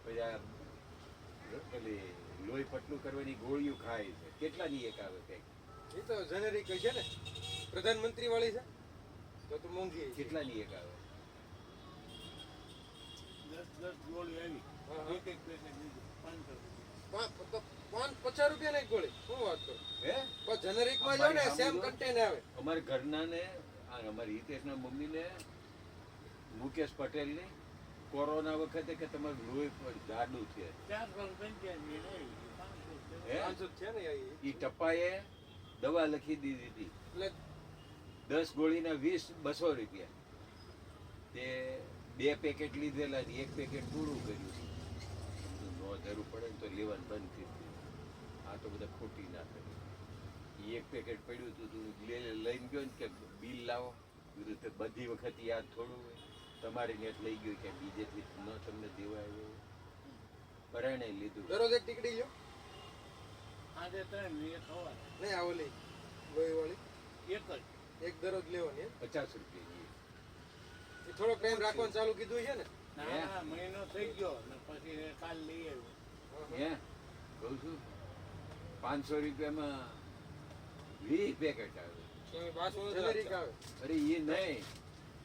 પછી આ પેલી લોહી પતલું કરવાની ગોળીઓ ખાય છે કેટલાની એક આવે કઈક એ તો જેનેરિક છે ને પ્રધાનમંત્રી વાળી છે તો મોંઘી છે. કેટલાની એક આવે 10 ગોળી આવી હા, હા. એક પેકેટ લીધું 500 તો 50 રૂપિયા ની ગોળી શું વાત કરો હે પણ જેનેરિક માં જો ને સેમ કન્ટેન આવે અમારા ઘરના ને અમારી હિતેશના મમ્મીને મુકેશ પટેલને કોરોના વખતે કે તમારું લોહી પર જાડું છે 485 આવી 500 હે 500 છે ને ઈ ટપાએ દવા લખી દીધી હતી એટલે 10 ગોળીના 200 રૂપિયા તે 2 પેકેટ લીધેલા ને 1 પેકેટ પૂરું કર્યું નો જરૂર પડે ને તો લેવાનું બંધ કરી દીધું. આ તો બધા ખોટી ના કરે. ઈ 1 પેકેટ પડ્યું હતું તું લઈને ગયો ને કે બિલ લાવો કીધું તે બધી વખત યાદ થોડું હોય તમારે નેટ લઈ ગયું કે બીજેથી ન તમને દેવા આવ્યો પરાણે લીધું. દરરોજ એક ટીકડી લ્યો આજે 3 એક હવા નહીં આ ઓલી લોહી વાળી એક જ એક દરરોજ લેવાની એમ? 50 રૂપિયા એ થોડોક ટાઈમ રાખવાનું ચાલુ કીધું છે ને ના મહિનો થઈ ગયો ને પછી કાલ લઈ આવ્યો હે કહું છું 500 રૂપિયામાં 20 પેકેટ આવે. તો એ પાછું જેનેરિક આવે અરે એ નહીં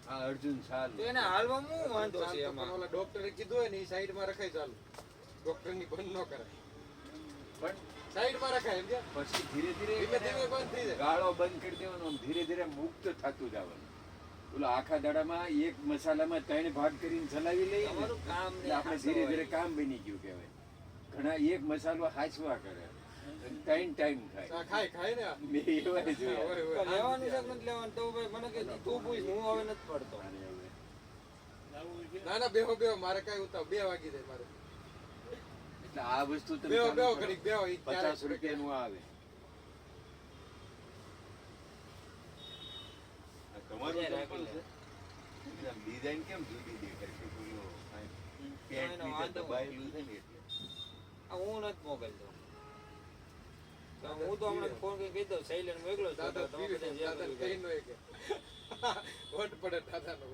આ અર્જુન છાલ તો એને હાલવામાં હું વાંધો છે પણ એમાં ઓલા ડોક્ટરે કીધું હોય ને એ સાઈડમાં રખાય ચાલુ ડોક્ટરની બંધ ન કરાય પણ સાઈડમાં રખાય એમ કે પછી ધીરે ધીમે ધીરે ધીમે બંધ થઈ જાય ગાળો બંધ કરી દેવાનો આમ ધીરે ધીરે મુક્ત થતું જવાનું. ઓલા આખા દાડામાં એક મસાલામાં 3 ભાગ કરીને ચલાવી લઈએ ને, તમારું કામ એટલે આપણે ધીરે ધીરે કામ બની ગયું કહેવાય. ઘણા એક મસાલો હાચવા કરે અને 3 ટાઈમ ખાય આ ખાય ને આ. મેં એવા હોય, જોયા. હોય. તો લેવાનું છે કે નથી લેવાનું તો ભાઈ મને કે તું પૂછ હું હવે નથી પડતો અને હવે લાવવું છે ના ના બેહો બેહો મારે કઈ ઉતાવ 2 વાગી જાય મારે એટલે આ વસ્તુ તમે બેહો ચાલુ બેહો કરો. ઘડીક બેહો ઈ 50 રૂપિયાનું આવે. આ તમારું મજા ચંપલ રાખી છે ડિઝાઇન કેમ જુદી દેખાય છે પેલો પેન્ટ એનો નીચે વાંધો દબાયેલું છે ને એટલે આ હું નથી મોબાઈલ દઉં તો હું તો હમણાં ફોન કરી કહી દઉં સાયલેન્ટ મોકલો છો દાદા તો તમે પીવે બધા જે દાદા કર્યું કઈ નો કે વટ પડે દાદાનો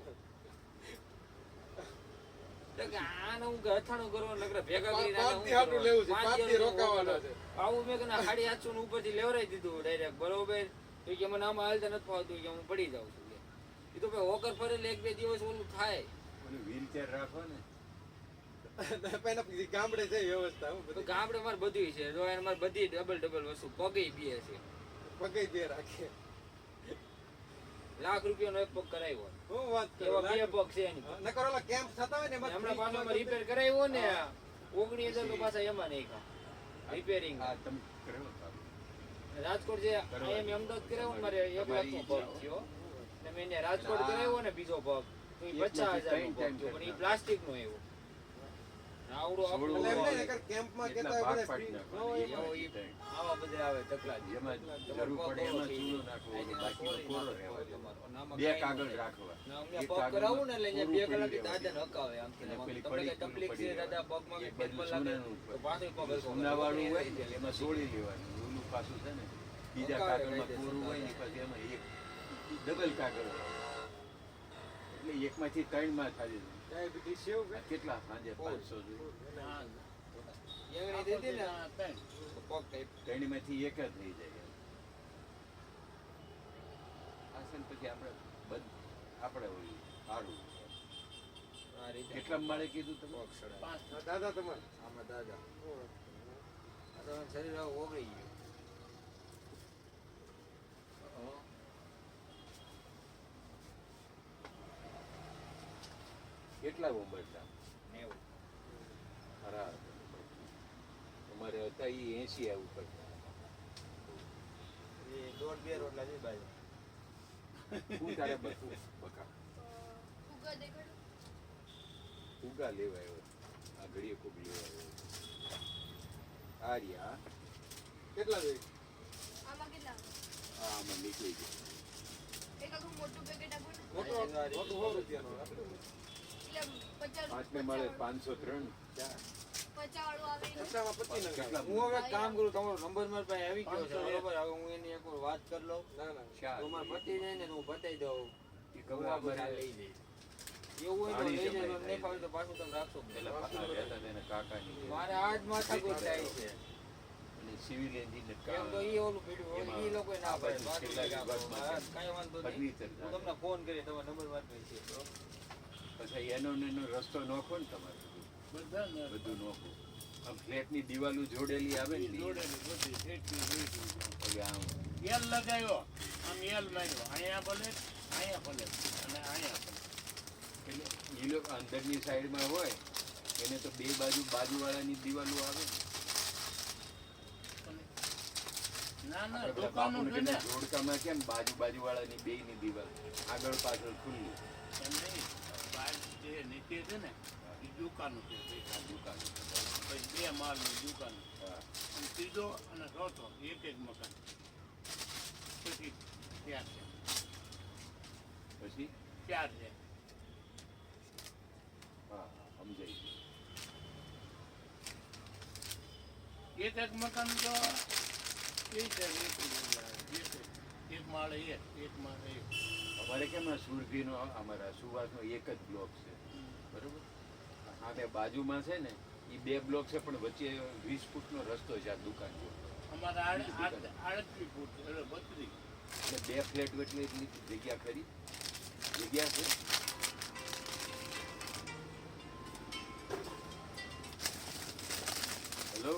એટલે કે આને હું અથાણું કરવાનું નકર ભેગા કરીને આને પાંચ હું દી હાટું કરવાનું. લેવું છે, પાંચ પાંચ દી દિવસનું રોકાવાના છે. આવું મેં કીધું 850 નું ઉપરથી લેવરાઈ દીધું ડાયરેક્ટ બરોબર. તો કે મને આમાં હાલતા નથી ફાવતું કે હું પડી જાઉં છું કે. એ તો ભાઈ હોકર ફરેલ 1-2 દિવસ ઓલું થાય. ઓલું વ્હીલચેર રાખો ને પેલા પછી ગામડે છે વ્યવસ્થા હું તો બધી ગામડે મારે બધું છે જો એને મારે બધી ડબલ વસ્તુ પગે બે છે. પગે બે રાખે. લાખ રૂપિયાનો એક પગ કરાવ્યો હું વાત એવા કરું બે પગ છે એની પાસે. નકર ઓલા કેમ્પ થતા હોય ને એમાં હમણાં પાછો રિપેર કરાવ્યો ને 19,000 તો પાછા એમાં નહીં રિપેરિંગ. આ તમે કરો કામ. રાજકોટ જે આઈએમ અમદાવાદ કરાવ્યો ને મારે 1 લાખનો પગ થયો ને મેં એને રાજકોટ કરાવ્યો ને બીજો પગ તો ઈ 50,000 નો પગ થયો પણ ઈ પ્લાસ્ટિક નો આવ્યો. આવડો સોળું એટલે એમ આપણો નહીં, નકર કેમ્પમાં એટલા કહેતા હોય ભાગ બધા પાડી free ન નાખવાના. હોય એમાં ઈ આવા બધે આવે તકલા જ. જેમાં જરૂર પડે એમાં ચૂનો નાખવો, બાકીનો કોરો રહેવા દેવાનો. બે કાગળ રાખવા. ના, અમને એક પગ કાગળમાં કરાવું ને એટલે અહીંયા 2 પૂરું કલાકથી પડી દાદાને રહેવા હકાવે આમથી ને અને આમ. પેલી તમને કઈ પડી તકલીફ પડી છે દાદા પગમાં એ કે બધું પેટમાં લાગે સોનાનું તો પાછું પગ હલકો કરે. સોનાવાળું હોય ને એમાં સોળી લેવાનું. ઓલું પાછું છે ને બીજા હકાવે કાગળમાં કાયદેસર પૂરું હોય ને પછી એમાં એક ડબલ કાગળ હોય. એટલે એકમાંથી 3 માં થાય છે. ડાયાબિટીસ છે એવું આ કેટલા સાંજે 500 જોઈએ. એંગળી દીધી ને તો પગ કઈ 3 માંથી એક જ થઈ જાય. આ છે ને પછી આપણે ઓલું સારું. આ રીતે કેટલા માળે કીધું તમે? પગ સડાય. દાદા તમારે આમાં દાદા આ તો શરીર આવું ઓગળી ગયું. કેટલા ઉંમરના? 90. ખરા અમારે હતા એ 80 આવું પડતા. એ 1.5-2 રોટલા છે બાજુ. શું તારે બધું બકા ઉગા દેખાડો. ફુગા લેવાયો આ ઘડીએ ખૂબ લેવાયો આ રહ્યા કેટલા જોઈએ? આમાં કેટલા? આ આમાં નીકળી ગયું. એક આખું મોટું પેકેટ આપો ને. મોટું મોટું 100 રૂપિયાનું આપી દો. એટલે 50 પાંચને મળે 503 ચાર 50 વાળું આવે એ. પચાસમાં 25 ના કેટલા? હું હવે એક કામ કરું તમારો નંબર મારી પાસે આવી ગયો છે બરોબર. હવે હું એની એક વાર વાત કરી લઉં ના ના ચાર તો મારે પતી જાય ને તો હું બતાવી દઉં. એ હું ખબર આ બધા અમારે લઈ જઈશ. એવું હોય તો પાણી લઈ જમાઈ જજો થાય. નહીં ફાવે તો પાછું તમે રાખશો પેલા પપ્પા રહેતા હતા એના કાકાની ઘરે. મારે આજ માથાકૂટ થાય છે. અને સિવિલ એન્જિનિયર એમ તો ઈ ઓલું પીડ્યું એમાં ઈ લોકોએ ના આ પાડે. બધું બાકી છેલ્લા ના વિભાગમાં પાડે. છે. કાંઈ વાંધો નહીં. ફર્નિચર હું તમને ફોન કરી તમારો નંબર મારી પાસે છે બરોબર? પછી એનો ને એનો રસ્તો નોખો ને તમારે બધાને બધું નોખો. આમ ફ્લેટની દિવાલો જોડેલી આવે ને જોડેલી બધી એટલી જોઈતી. પછી આમ એલ લગાવ્યો આમ એલ માર્યો અહીંયા ભલે અહીંયા ભલે અને અહીંયા ભલે. એટલે એ લોકો અંદરની સાઈડમાં હોય એને તો બે બાજુવાળાની દિવાલો આવે ને. ના ના આપણે પેલા દુકાનો બાપુને છે ને કીધું જોડકામાં કેમ બાજુવાળાની બેયની દિવાલ આગળ પાછળ ખુલ્લી એમ નહીં બહાર જે નીચે છે ને એ દુકાનો છે આ દુકાન. પછી 2 માળની દુકાન હા. અને ત્રીજો અને ચોથો એક મકાન પછી 4 છે પછી 4 છે હા સમજાઈ ગયું. એક મકાન તો એ છે એક માળે એક માળે એક અમારે કેમ આ સુરભીનો અમારા સુવાસનો એક જ બ્લોક છે બરોબર. હા બે બાજુમાં છે ને એ 2 બ્લોક છે પણ વચ્ચે 20 ફૂટનો રસ્તો છે આ દુકાન જો. અમારા 38 ફૂટ એટલે 32 એટલે 2 ફ્લેટ એટલે એટલી જગ્યા ખરી જગ્યા છે. હેલો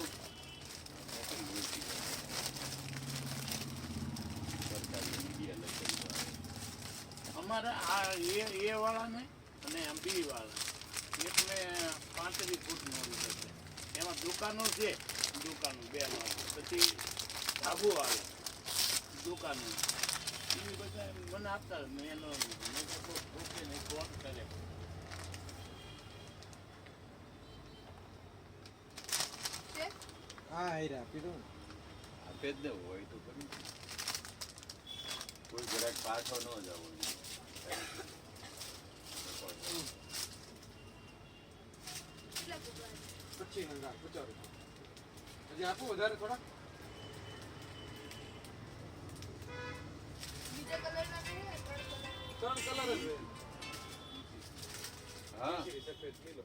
સરકારી મીડિયા લખેલું અમારે આ એ વાળાને અને આમ બી વાળા એકને 35 ફૂટનું ઓલું છે એમાં દુકાનો છે દુકાનો 2 માળ પછી ધાબુ આવે દુકાનો એ બધા મને આપતા મેં એનો મેં તો ઓકે ને કોટ કરે છે? હા આયરા આપી દો ને. આપે જ ને હોય તો કરી કોઈ જરાક પાછો ન જવો કેટલા ફૂટવાળા? 25 ના 50 રૂપિયા. હજી આપું વધારે થોડા? બીજા કલરના નહીં હોય, 3 કલર. 3 કલર જ હોય. હા કેસરી, સફેદ કિલો.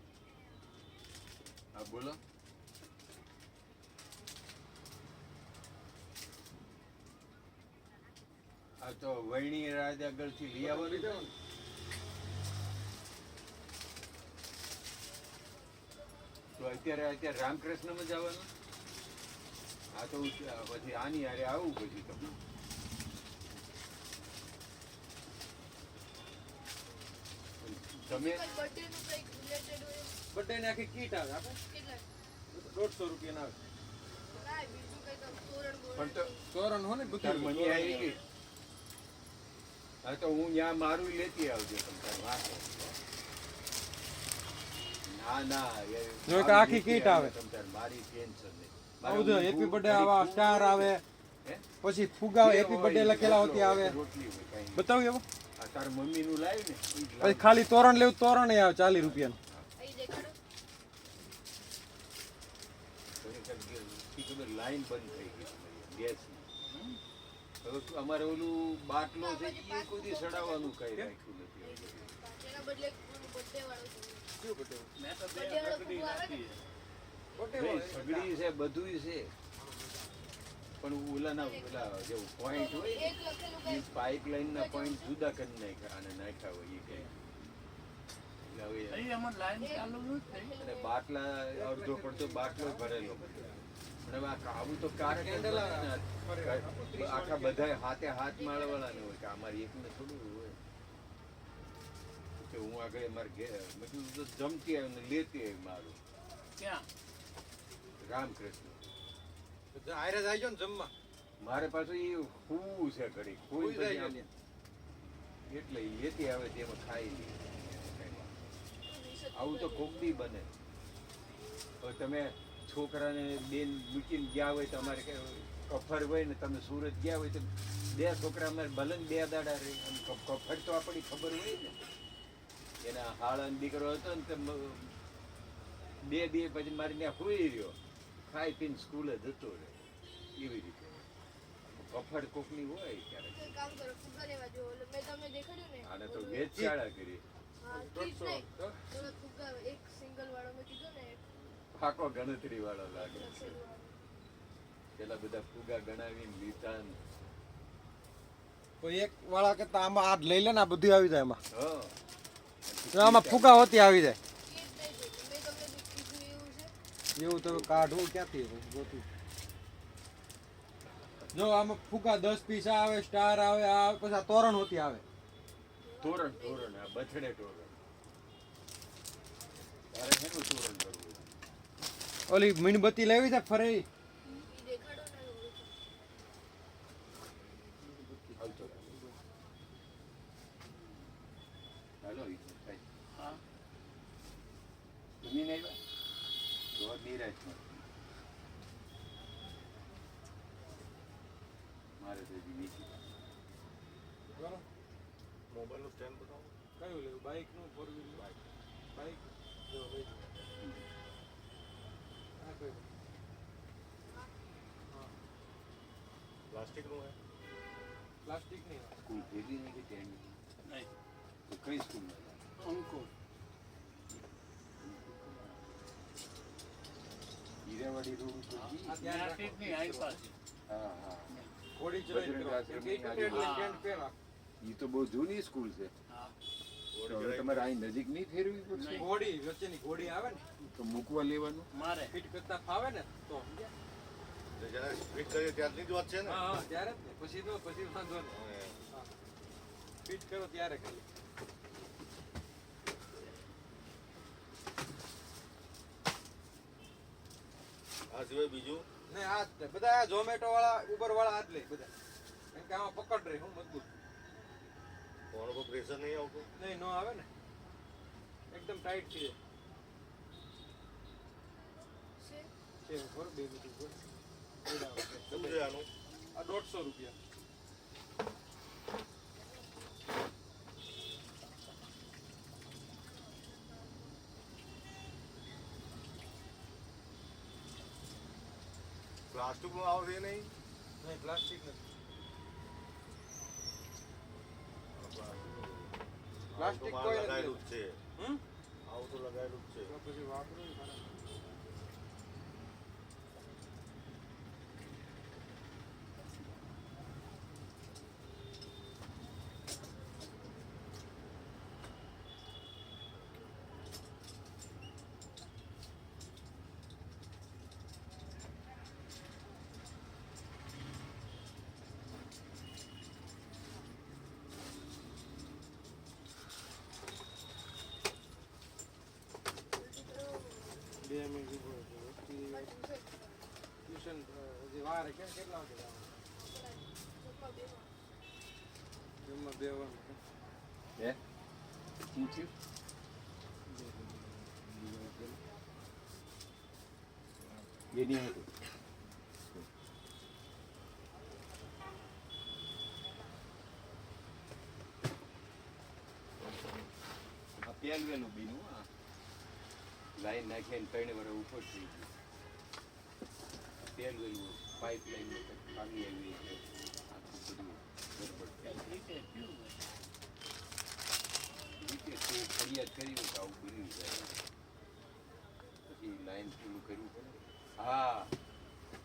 હા બોલો. આ તો વૈણી રાજ આગળથી લઈ આવવાનું. તો અત્યારે રામકૃષ્ણમાં જવાનું. આ તો પછી આની હારે આવું પછી તમે. તમે બર્થડે નું કંઈક રિલેટેડ હોય બર્થડે ની આખી કીટ આવે આપણે કેટલા 150 રૂપિયા આવે. ના બીજું કંઈક તોરણ પણ તો તોરણ હો ને તાર બધું મમ્મી આવી ગઈ. હા તો હું ત્યાં મારું લેતી આવજો તમ તાર વાંચો. ના ના એ જો એક આખી કીટ આવે. તમ તાર મારી ટેન્શન નહીં. આવું જો હેપી બર્થડે આવા સ્ટાર આવે હે? પછી ફુગા હેપી બર્થડે લખેલા હોતી આવે. રોટલી હોય કાંઈ. બતાવું એવો આ તાર મમ્મીનું લાવ્યું ને ઈ જ પછી લાવ. ખાલી તોરણ લેવું તોરણ આવે 40 રૂપિયાનું. અહીં દેખાડો ઈ ખબર લાઈન બંધ થઈ ગઈ ગેસની. હવે શું અમારે ઓલું બાટલો છે એ કોઈ દી સડાવવાનું કઈ રાખ્યું નથી હવે. એના બદલે બર્થડે વાળો શું બર્થડે મેં તો બે બર્થડે વાળો સગડી ફુગ્ગો આવે ને? નાખી. નહીં, સગડી છે બધુંય છે પણ ઓલાના ઓલા જે પોઈન્ટ હોય એક લખેલું ને કંઈક પાઇપલાઇનના પોઈન્ટ જુદા કરી નાખ્યા અને નાખ્યા હોય એ કઈ. એટલે હવે અહીં અમારે લાઈન ચાલુ જ નહીં. અને બાટલા અડધો પડતો બાટલો ભરેલો બધો. પણ હવે આવું તો કારક જ બને ને. આખા બધા હાથે હાથ માળવાળાને હોય કે અમારી એકને થોડું હોય કે હું આગળ મારે મેં કીધું તો જમતી આવે ને લેતી આવે મારું ક્યાં? રામકૃષ્ણ. આયરે જ આવજો ને જમવા. મારે પાછું એ ખુવું છે ઘડી કોઈ કોઈ જાય પછી આમ એટલે ઈ લેતી આવે તેમાં ખાઈ લે. આવું તો કોક દી બને. હવે તમે છોકરાને બેન મૂકીને ગયા હોય તમારે કે કફર હોય ને તમે સુરત ગયા હોય તો બે છોકરા અમારે ભલે ને 2 દાડા રહે અને કફર તો આપણી ખબર હોય ને. એના હાળાનો દીકરો હતો ને તો 2 દી પછી મારી ત્યાં હોઈ રહ્યો ખાઈ પીને સ્કૂલે જતો રહે એવી રીતે. કફડ કોકની હોય ક્યારેક. કંઈક કામ કરો ફુગ્ગા લેવા જો ઓલો મેં તમને દેખાડ્યું ને આને તો વેચાળા કરી હા ઠીક નહીં ઓલો ફુગ્ગા એક સિંગલ વાળો મેં કીધું ને એક ફાકો ગણતરી વાળો લાગે છે. લખેલું વાળો. પેલા બધા ફુગા ગણાવીને લીધા ને. કોઈ એક વાળા કરતા આમાં આ લઈ લે ને આ બધું આવી જાય એમાં. હા. આમાં ફુગા હોતી આવી જાય. એ જ નહીં જોઈતું. મેં તમને જે કીધું એવું છે એવું તો કાઢવું ક્યાંથી ગોતું. જો આમાં ફુગા 10 પીસ આવે સ્ટાર આવે આ પછી આ તોરણ હોતી આવે. તોરણ આ બથડે તોરણ. તારે શેનું તોરણ કરવું? ઓલી મીણબત્તી લેવી છે ફરે ઈ દેખાડો ને ઓલું. હાલતો રહે. હાલો ઈ તો થાય. હા. તમે નહીં આવ્યા? તો નિરાશમાં. મારે તો હજી નીચે. મોબાઈલનું સ્ટેન્ડ બતાવો. કયું લેવું બાઇક નું ફોર વ્હીલ બાઇક જો લઈ જાઓ. આ કયું પ્લાસ્ટિકનું હે. પ્લાસ્ટિક નહીં સ્કૂલ ભેગી નહીં કે ત્યાં નહીં. તો કઈ સ્કૂલમાં જાય? અંકુર. હીરાવાડી રોડ ઉપર જી? આ ધ્યાન રાખો. નાસિકની આસપાસ. હા હા. ઘોડી ચડાઈ બજરંગ કરો. આશ્રમ એક ની એટલે આજુબાજુ. ટેન્ટ પહેરા. ઈ તો બહુ જૂની સ્કૂલ છે. હા. તો હવે તમારે અહીં નજીક નહીં ફેરવી પડશે? ઘોડી વચ્ચેની ઘોડી આવે ને તો મૂકવા લેવાનું. મારે ફીટ કરતા ફાવે ને તો તો જ્યારે ફિટ કરીએ ત્યારની જ વાત છે ને. હા હા ત્યારે જ ને પછી તો પછી વાંધો નહીં હવે ફીટ કરો ત્યારે કરી. આ સિવાય બીજું ને આ જ તે. બધા આ ઝોમેટો વાળા ઉબર વાળા આ જ લે બધા કેમ કે આમાં પકડ રહી હું મજબૂત કોનો કોઈ પ્રેશર નહીં આવતું. નહીં નો આવે ને એકદમ ટાઈટ છે છે ખબર બે બધું બોલ. શું છે આનું? આ 150 રૂપિયા પ્લાસ્ટિકનું આવશે નહીં. નહીં પ્લાસ્ટિક નથી પ્લાસ્ટિક આવું તો કોઈ માલ નથી. લગાયેલું જ છે. હમ આવું તો લગાયેલું જ છે. તો પછી વાપરો 2 મિનિટ ઉભો રહો. વસ્તી ટ્યુશન હજી વાર છે. કેટલા વાગે જવાનું? જમવા બેવાનું છે. હે શું થયું એ નહીં હતું આ પહેલવેલું બીનું આ લાઈન નાખીને 3 વર્ષ ઉપર થઈ ગયું પહેલવેલું પાઇપ લાઈન ખામી આવી છે આખું બધું ગડબડ થઈ રીતે થયું હોય. રીતે તે ફરિયાદ કરી હોય તો આવું બન્યું જાય પછી લાઈન પૂરું કરવું પડે હા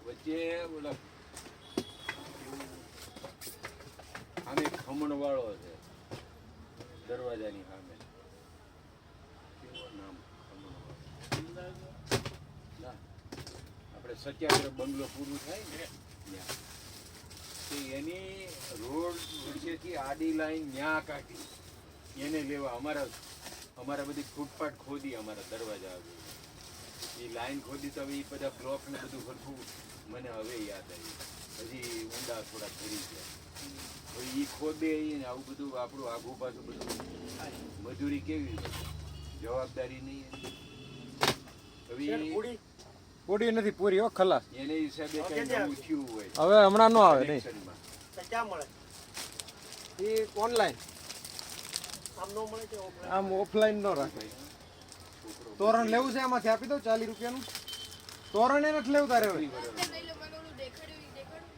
વચ્ચે ઓલા સામે ખમણ વાળો છે દરવાજાની સામે કેવું નામ ખમણ વાળો ના આપણે સત્યાગ્રહ બંગલો પૂરું થાય ને ત્યાં તે એની રોડ વચ્ચેથી આડી લાઈન ન્યા કાઢી એને લેવા અમારા બધી ફૂટપાથ ખોદી અમારા દરવાજા આગળ એ લાઈન ખોદી તો હવે એ બધા બ્લોક ને બધું સરખું મને હવે યાદ આવ્યું હજી ઊંડા થોડા કરી ગયા હવે એ ખોદે ને આવું બધું આપણું આઘું પાછું બધું મજૂરી કેવી જવાબદારી નહીં હવે પૂરી નથી પૂરી હો, ખલાસ. એને હિસાબે કઈ નવું થયું હોય હવે હમણાં ન આવે નહીં. ઇલેક્શનમાં. ક્યાં મળે એ ઓનલાઈન આમ ન મળે છે offline? આમ ઓફલાઈન ન રાખે. તોરણ લેવું છે એમાંથી આપી દો 40 રૂપિયાનું. તોરણ એ નથી લેવું તારે હવે. લઈ લો, મને ઓલું દેખાડ્યું ઈ દેખાડું.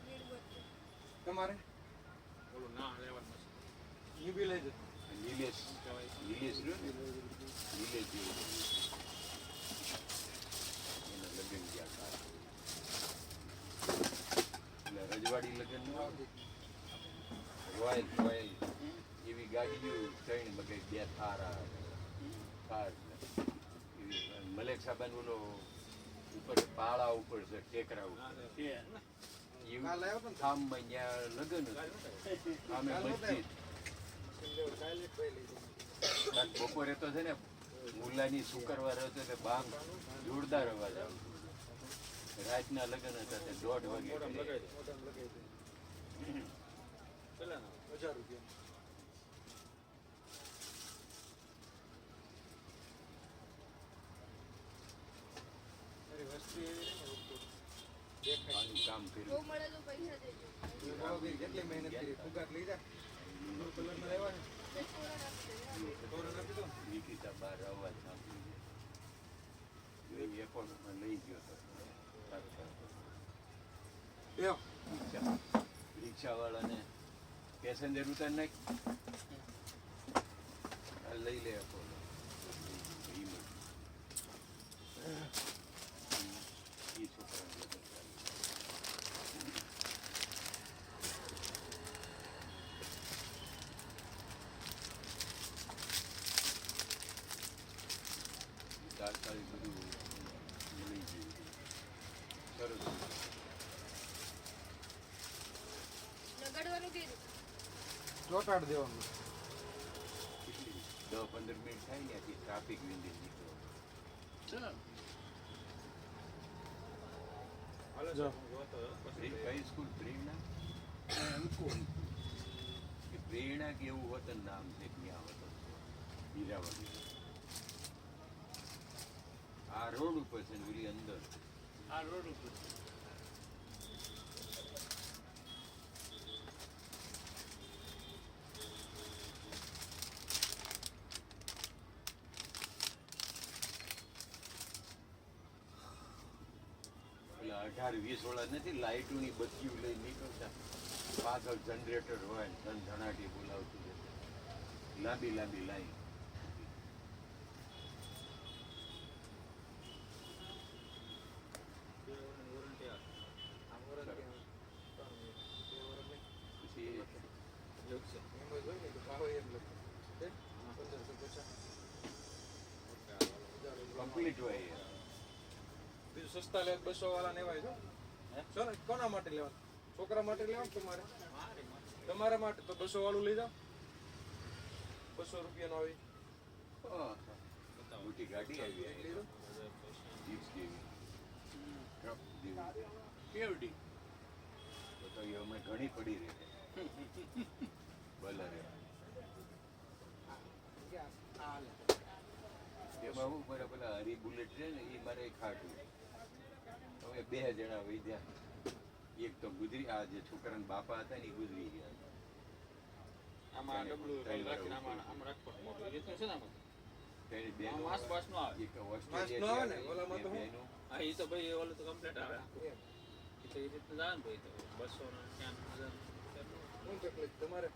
મીણબત્તી. તમારે ઓલું ના લેવાનું એ બી લઈ જજો. નિલેશ રહ્યો ને નિલેશ જેવું એના લગ્ન ગયા હતા. એટલે રજવાડી લગ્ન ન આવે? રોયલ એવી ગાડીઓ 3 બગે 2 થાર એવી મલેક સાબાન ઓલો ઉપર પાળા ઉપર છે ટેકરા ઉપર છે કાલ આવ્યો તો ને? ખામમાં ત્યાં લગ્ન હતું સામે મસ્જિદ કાલ બપોરે તો છે ને મુલ્લાની શુક્રવાર હતો એટલે બાંગ જોરદાર અવાજ આવતો રાતના લગ્ન હતા તે 1:30 વાગે કર્યા. પેલાના 1000 રૂપિયા. અરે વસ્તુ એવી છે ને લોકો દેખાય. આનું કામ બહુ કર્યું મળે તો પૈસા દેજો. કેટલી મહેનત કરી. ફુગાટ લઈ જા. બ્લુ કલરના લેવા ને. બે તોરણ આપી દેજો. તોરણ આપી દો. નિકિતા બહાર અવાજ સાંભળી એ પણ લઈ ગયો હતો લ્યો. રિક્ષાવાળાને પેસેન્જર ઉતાર નાખ આ લઈ લે આપો એ છોકરાને લગ્ન ચાલુ. તાત્કાલિક બધું મળી ગયું સરસ લગાડવાનું કીધું. ચોટાડ દેવાનું. 10-15 મિનિટ થાય ને ત્યાંથી ટ્રાફિક વિંધી નીકળો જો. કઈ સ્કૂલ પ્રેરણા કે પ્રેરણા કે એવું હોત નામ છે ત્યાં હોત હીરાવાડી આ રોડ ઉપર છે ને ઓલી અંદર આ રોડ ઉપર પેલા 18-20 વાળા નથી લાઇટોની બત્તીઓ લઈ નીકળતા પાછળ જનરેટર હોય ને ધનાટી બોલાવતું જશે લાંબી લાંબી લાઈન પછી કમ્પ્લીટ હોય બીજું સસ્તા લે 200 વાળા લેવાય છો. સર કોના માટે લેવા? છોકરા માટે લેવા કે તમારે? તમારા માટે તો 200 વાળું લઈ જાઓ. 200 રૂપિયાનો આવી. મોટી ગાડી આવી લીધો? જીપ્સ જેવી ટ્રક જેવી કેવડી તો એ અમે ઘણી પડી રહી બલરે એમાં હું મારા પેલા હરી બુલેટ છે ને એ મારે ખાટું હવે 2 જણા વૈદ્યા એક તો ગુજરી આ જે છોકરાના બાપા હતા ને એ ગુજરી ગયા આમાં ડબલું રાખીને આમ રાખવાનું મોટું એ રીતનું છે ને આમાં તેની આમ બેનો માસ બાસ નો આવે એક માસ નો આવે ને, ઓસ્ટ્રેલિયા ઓલામાં તો હું? બેનો હા એ તો ભાઈ ઓલું તો કમ્પ્લીટ આવે એમ. એ તો એ રીતનું આવે ને ભાઈ તો 200 ને 1000 શું તકલીફ તમારે?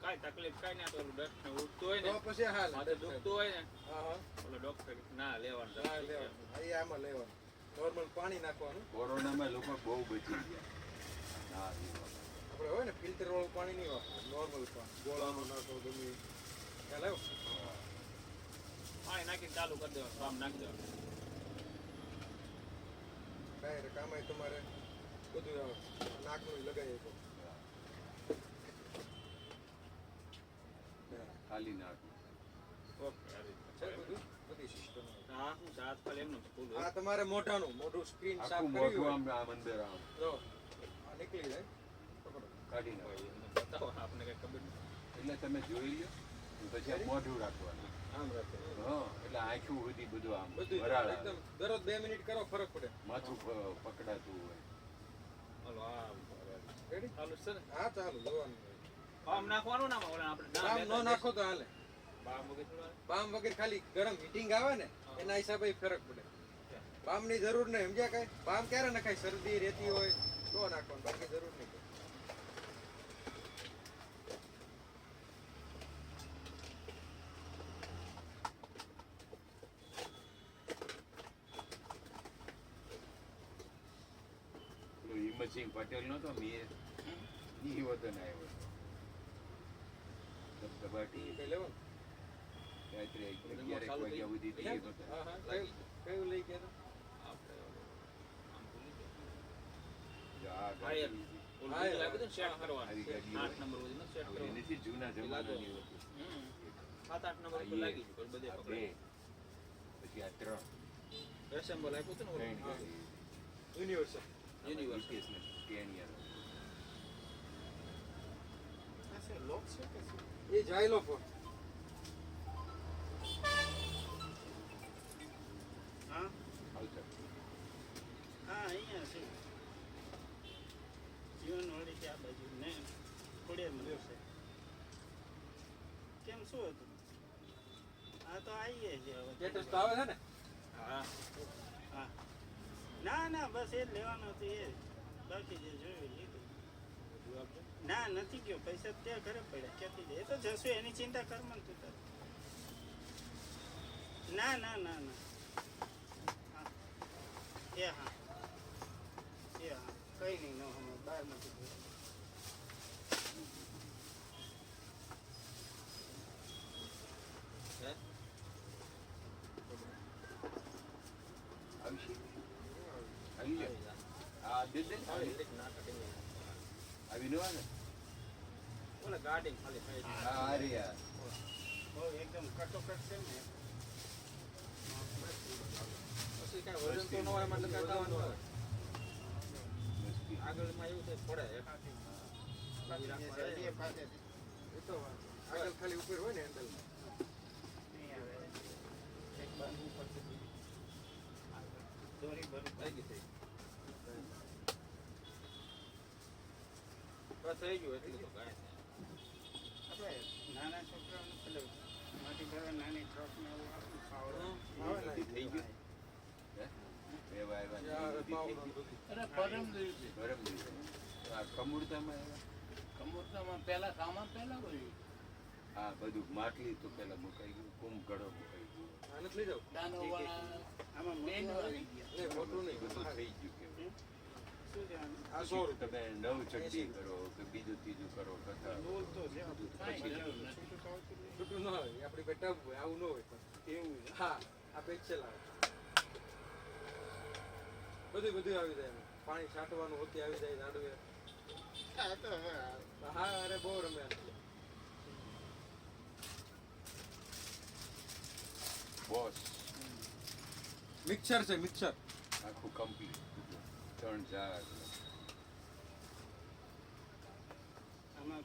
કાંઈ તકલીફ કાંઈ ના તો ઓલું ડસ્ટ ને ઉઠતું હોય ને તો પછી હાલ માથે દુખતું હોય ને હા હા ઓલો ડોક્ટર ના લેવાનું હા લેવાનું હા, એ આમાં લેવાનું નોર્મલ પાણી નાખવાનું કોરોનામાં લોકો બહુ બચી ગયા ના એ બાબા. આપણે હોય ને ફિલ્ટર વાળું પાણી નહીં વાપરવાનું નોર્મલ પાણી ગોળાનું નાખો ગમે એ. ખ્યાલ આવ્યો? પાણી નાખીને ચાલુ કરી દેવાનું કામ નાખી દેવાનું ડાયરેક્ટ આમાંય તમારે બધું આવે નાકનું લગાવી શકો ખાલી નાખું ઓકે આ રીતે. છે બધું બધી સિસ્ટમ હા હું સાત ખાલી એમનું ફૂલ આ તમારે મોઢાનું મોઢું સ્ક્રીન સાફ આખું કર્યું મોઢું હોય આમ અંદર આમ જો આ નીકળી જાય પકડો કાઢી નાખો બતાવો આપને કઈ ખબર નહીં એટલે તમે જોઈ લો પછી આ મોઢું રાખવાનું આમ રાખો હા એટલે આંખું સુધી બધું આમ બધું વરાળ આવે. એકદમ દરરોજ 2 મિનિટ કરો ફરક પડે માથું પકડાતું હોય હાલો આ રેડી ચાલુ છે ને હા ચાલુ જોવાનું આમ નાખવાનું ના ઓલા આપણે ના બામ નો નાખો તો હાલે બામ વગર થોડા બામ વગર ખાલી ગરમ હીટિંગ આવે ને એના હિસાબે ફરક પડે બામ ની જરૂર નહીં સમજ્યા કઈ બામ ક્યારે નખાય શરદી રહેતી હોય તો નાખવાનું બાકી જરૂર નહીં પેલો હિંમતસિંહ પટેલ નતો મેયર ઈ વતન આવ્યો ધબધબાટી કઈ લેવાનું રાત્રે 11 વાગ્યા સુધી તે એક હતો. હા હા કયું લઈ ગયા તા? આપણે આમ ભૂલી જો આ હા, ગાડી ઓલું હા, બીજું લાગ્યું હતું ને સેટ આવી કરવાનું ગાડી 8 નંબર સુધી નો સેટ હવે કરવાનું નથી જૂના જમાનાની હતી. 7-8 નંબર ઉપર લાગી ગયું બધે આ પકડાય બે પછી આ 3 એસેમ્બલ આપ્યું હતું ને ઓલું. Universal universal. યુનિવર્સિટી 10 યર એ જાયલો ફોન આવશે હા અહીંયા છે જીવનવાળી છે આ બાજુ ને ખોડિયારમાં છે કેમ શું હતું હા તો આવીએ છે હવે સ્ટેટસ તો આવે છે ને હા હા ના ના બસ એ જ લેવાનું હતું એ જ. બાકી જે જોયું એ લીધું ના નથી ગયો પૈસા ત્યાં ઘરે પડ્યા ક્યાંથી જાય એ તો જશું એની ચિંતા કર મન તું તાર ના ના ના ના હા એ હા એ હા કઈ નહીં ન હમણાં બહારમાંથી જોયું. હે? આવશે આવી લે આ દે દે આવી રીતે ના cutting નહીં. આવી નો આવે ઓલા ગાર્ડિંગ ખાલી થાય છે. હા અરે યાર બહુ એકદમ કટોકટ છે ને પછી કાંઈ વજન તો ન હોય મતલબ કાંઈ દાવા ન હોય. મસ્તી આગળમાં એવું છે પડે એક એ પાસેથી એ તો આગળ ખાલી ઉપર હોય ને હેન્ડલ નહીં આવે એક બાજુ ઉપરથી દોરી ભરી થઈ ગઈ થઈ બસ થઈ ગયું એટલું તો કાંઈ નહીં. આપણે નાના છોકરાઓને પેલું માટી ભરવા નાની ટ્રક ને એવું આપું ખાવડું આવે ને થઈ ગયું હે બે વાય યાર વાય પાવડર બધું અરે પરમ દિવસે ગરમ દિવસે આ કમુરતામાં કમોરતામાં પહેલા સામાન પહેલા હોય હા બધું માટલી તો પેલા મુકાઈ ગયું કુંભ ઘડો મુકાઈ ગયો આ નથી લઈ જાવ નાનો વાળા આમાં બેન મોટું આવી ગયા નહીં મોટું નહીં બધું થઈ ગયું કે શું છે આનું? આ 100 રૂપિયા તમે નવ ચડ્ડી કરો કે બીજું ત્રીજું કરો કથા નૂલ તો છે કાંઈ જરૂર નથી. છૂટું તો આવતું જ નહીં. છૂટું ન હોય આપણી બેટા હોય આવું ન હોય પણ. એવું છે. હા આ પેક્સેલ આવે બધું આવી જાય એમાં. પાણી છાંટવાનું હોતી આવી જાય દાડવે આ તો હવે હા અરે બહુ રમે બહુ બોસ મિક્સર છે મિક્સર. આખું કમ્પ્લીટ 3 જાર આમાં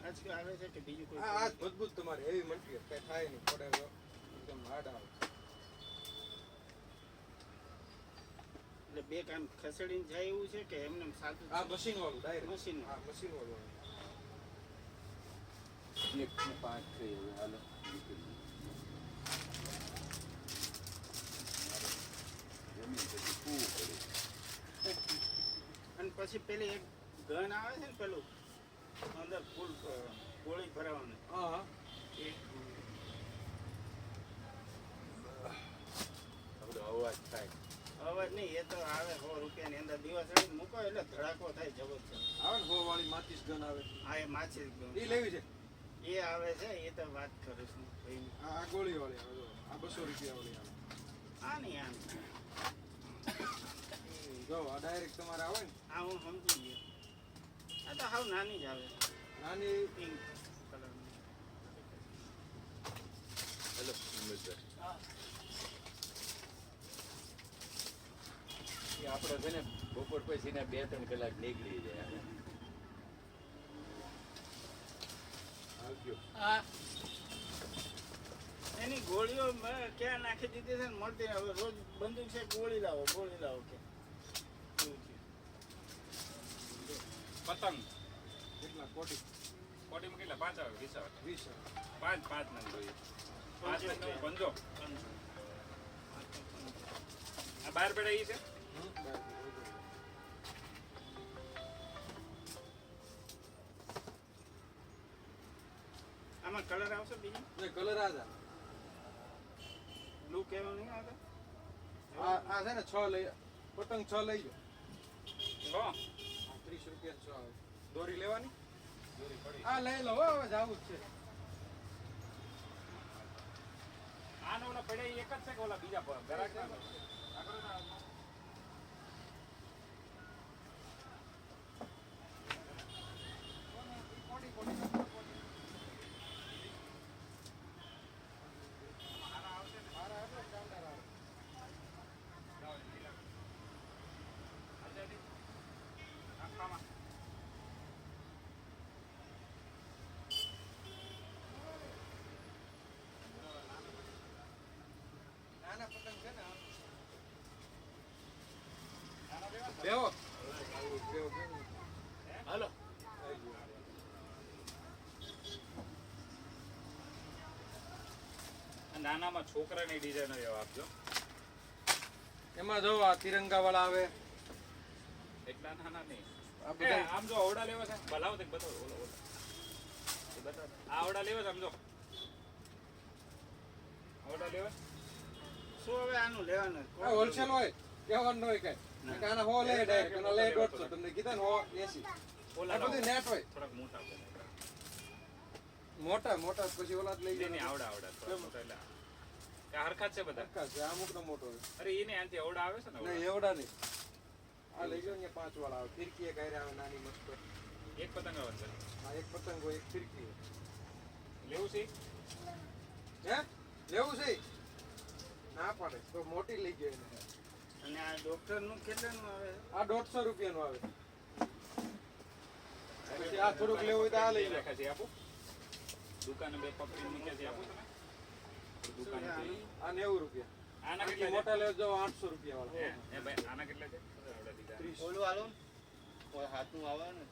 આજકાલ આવે છે કે બીજું કોઈ આ મજબૂત તમારે હેવી મટીરિયલ કઈ થાય નહીં પડે તો એકદમ હાર્ડ આવે. એટલે બે કામ ખસેડીને જાય એવું છે કે એમને એમ સાદું આ મશીન વાળું ડાયરેક્ટ મશીન હા મશીન વાળું 1 ને 5 છે હવે હાલો નીકળી જમીન પછી પૂ કરે અને પછી પેલી એક ગન આવે છે ને પેલું અંદર ફૂલ ગોળી ભરાવાનું હા હા એ બધો અવાજ થાય અવાજ નહીં એ તો આવે 100 રૂપિયાની અંદર દિવસ રહીને મૂકો એટલે ધડાકો થાય જબરજસ્ત. આવે ને 100 વાળી માચીસ ગન આવે આ એ માછી એ લેવી છે. એ આવે છે એ તો વાત કરું છું ભાઈ. આ ગોળી વાળી આવે જો. આ 200 રૂપિયા વાળી આવે આ નહીં આમ જો આ ડાયરેક્ટ તમારે આવે ને આ હું સમજી ગયો. આ તો હાવ નાની જ આવે નાની પિંક કલરની. હેલો ઉમેશભાઈ એ આપણે છે ને બપોર પછી ને 2-3 કલાક નીકળી જાય આવજો એની ગોળીઓ મેં ક્યાં નાખી દીધી છે ને મળતી નહીં. હવે રોજ બંદૂક છે ગોળી લાવો કે એવું છે. પતંગ કેટલા કોટી કોટીમાં કેટલા 5 આવે 20 આવે 20 5 નંગ જોઈએ 5 નંગ પંજો આ 12 પેડા ઈ છે આમાં કલર આવશે બીજી કલર આ બ્લુ કેવો નહીં આવતો. આ છે ને 6 લઈ પતંગ 6 લઈ જાઓ હો 30 રૂપિયા 6 આવે દોરી લેવાની દોરી પડી આ લઈ લો હવે જાવું જ છે આનો ઓલા પડે ઈ એક જ છે કે ઓલા બીજા ગરાક ના નાના પતંગ છે ને બેહો બેહો હાલો નાનામાં છોકરાની ડિઝાઇન એવા આપજો એમાં જો આ તિરંગા વાળા આવે એટલા નાના નહીં આ એ, બધા આમ જો આવડા લેવા છે બલાવો તે બતાવો ઓલો ઓલો એ બતાવો આ આવડા લેવા છે આમ જો આવડા લેવા શું હવે આનું લેવાનું હોલસેલ હોય કહેવાનું હોય કઈ આના હો લે ડાયરેક્ટ આના લે 150 તમને કીધા ને હો 80 ઓલા આ બધું નેટ હોય થોડાક મોટા બને મોટા મોટા પછી ઓલા જ લઈ નહીં જાય આવડા આવડા થોડા મોટા એટલે આ હરખા જ છે બધા સરખા છે આ અમુક નો મોટો હોય અરે એને આનથી આવડા આવે છે ને નહીં એવડા નહીં આ લઈ લો અહીંયા 5 વાળા આવે ફિરકી એક હારે આવે નાની મસ્ત એક પતંગ આવે છે આ એક પતંગ હોય એક ફિરકી હોય લેવું છે હે લેવું છે ના પડે તો મોટી લઈ ગયો એને અને આ ડોક્ટરનું કેટલાનું આવે આ 150 રૂપિયાનું આવે પછી આ થોડુંક લેવું હોય તો આ લઈ લો રાખા છે આપું દુકાને બે પકડી મૂક્યા છે આપું તમે દુકાને આ 90 રૂપિયા આના આનાથી કેટલા મોટા લેવા જાવ 800 રૂપિયા છે વાળા એ ભાઈ આના કેટલા છે આવડા દીધા 30 ઓલું હાલો ને હાથનું આવે ને